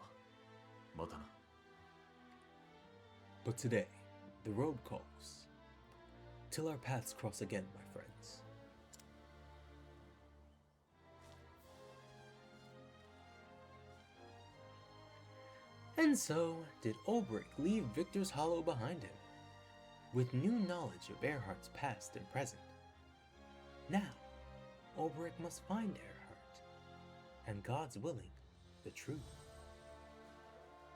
またな。 But today, the road calls. Till our paths cross again, my friends. And so did Ulbrich leave Victor's Hollow behind him, with new knowledge of Earhart's past and present. Now, Ulbrich must find Earhart, and God's willing, the truth.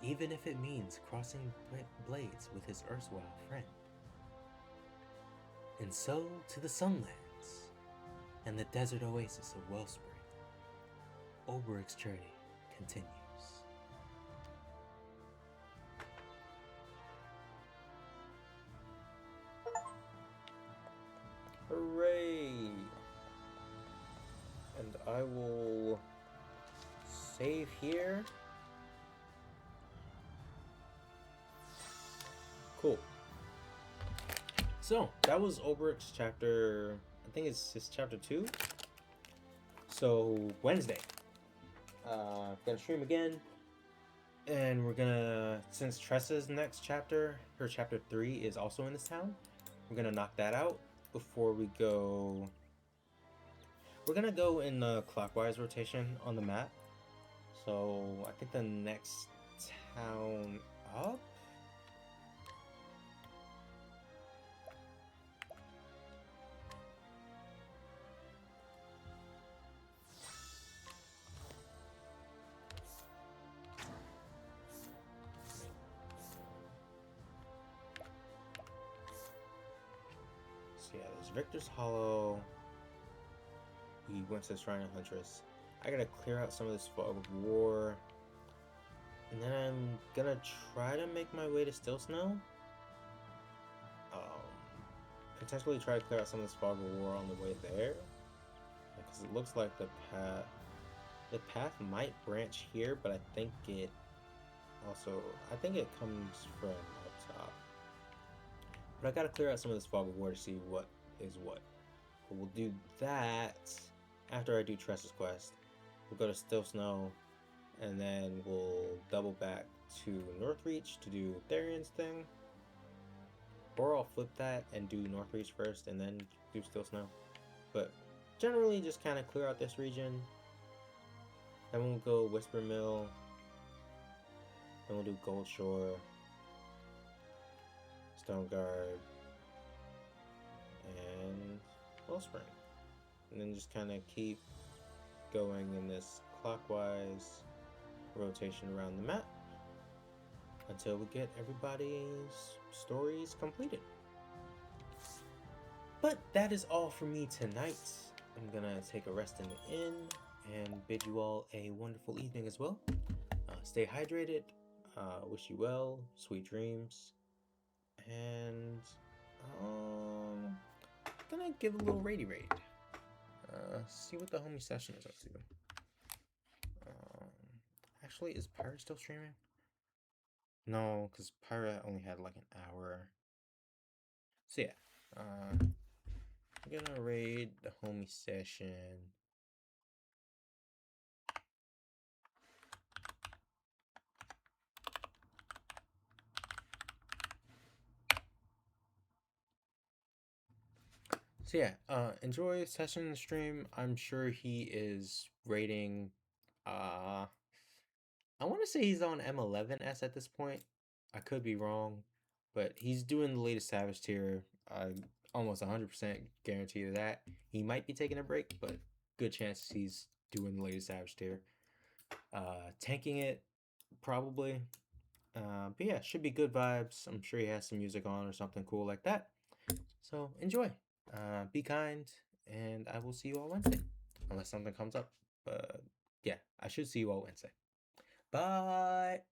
Even if it means crossing blades with his erstwhile friend. And so to the Sunlands, and the desert oasis of Wellspring, Ulbrich's journey continues. Hooray! And I will save here. Cool. So, that was Ulbrich's chapter, I think it's chapter 2. So Wednesday, gonna stream again, and we're gonna, since Tressa's next chapter, her chapter 3 is also in this town, we're gonna knock that out before we go. We're gonna go in the clockwise rotation on the map. So I think the next town up. So yeah, there's Victor's Hollow. We went to the Shrine of Huntress. I gotta clear out some of this fog of war. And then I'm gonna try to make my way to Still Snow. Potentially try to clear out some of this fog of war on the way there. Because it looks like the path might branch here, but I think it comes from up top. But I gotta clear out some of this fog of war to see what is what. But we'll do that after I do Tressa's quest. We'll go to Still Snow, and then we'll double back to Northreach to do Tharion's thing. Or I'll flip that and do Northreach first and then do Still Snow. But generally just kind of clear out this region. Then we'll go Whisper Mill. Then we'll do Gold Shore, Stoneguard, and Wellspring. And then just kind of keep going in this clockwise rotation around the map until we get everybody's stories completed. But that is all for me tonight. I'm gonna take a rest in the inn and bid you all a wonderful evening as well. Stay hydrated, wish you well, sweet dreams, and gonna give a little raid. See what the homie session is up to. Actually, is Pirate still streaming? No, because Pirate only had like an hour. So yeah, I'm gonna raid the homie session. So yeah, enjoy session stream. I'm sure he is rating. I want to say he's on M11S at this point. I could be wrong, but he's doing the latest Savage tier. I almost 100% guarantee to that. He might be taking a break, but good chance he's doing the latest Savage tier. Tanking it, probably. But yeah, should be good vibes. I'm sure he has some music on or something cool like that. So enjoy. Be kind, and I will see you all Wednesday. Unless something comes up. But yeah, I should see you all Wednesday. Bye!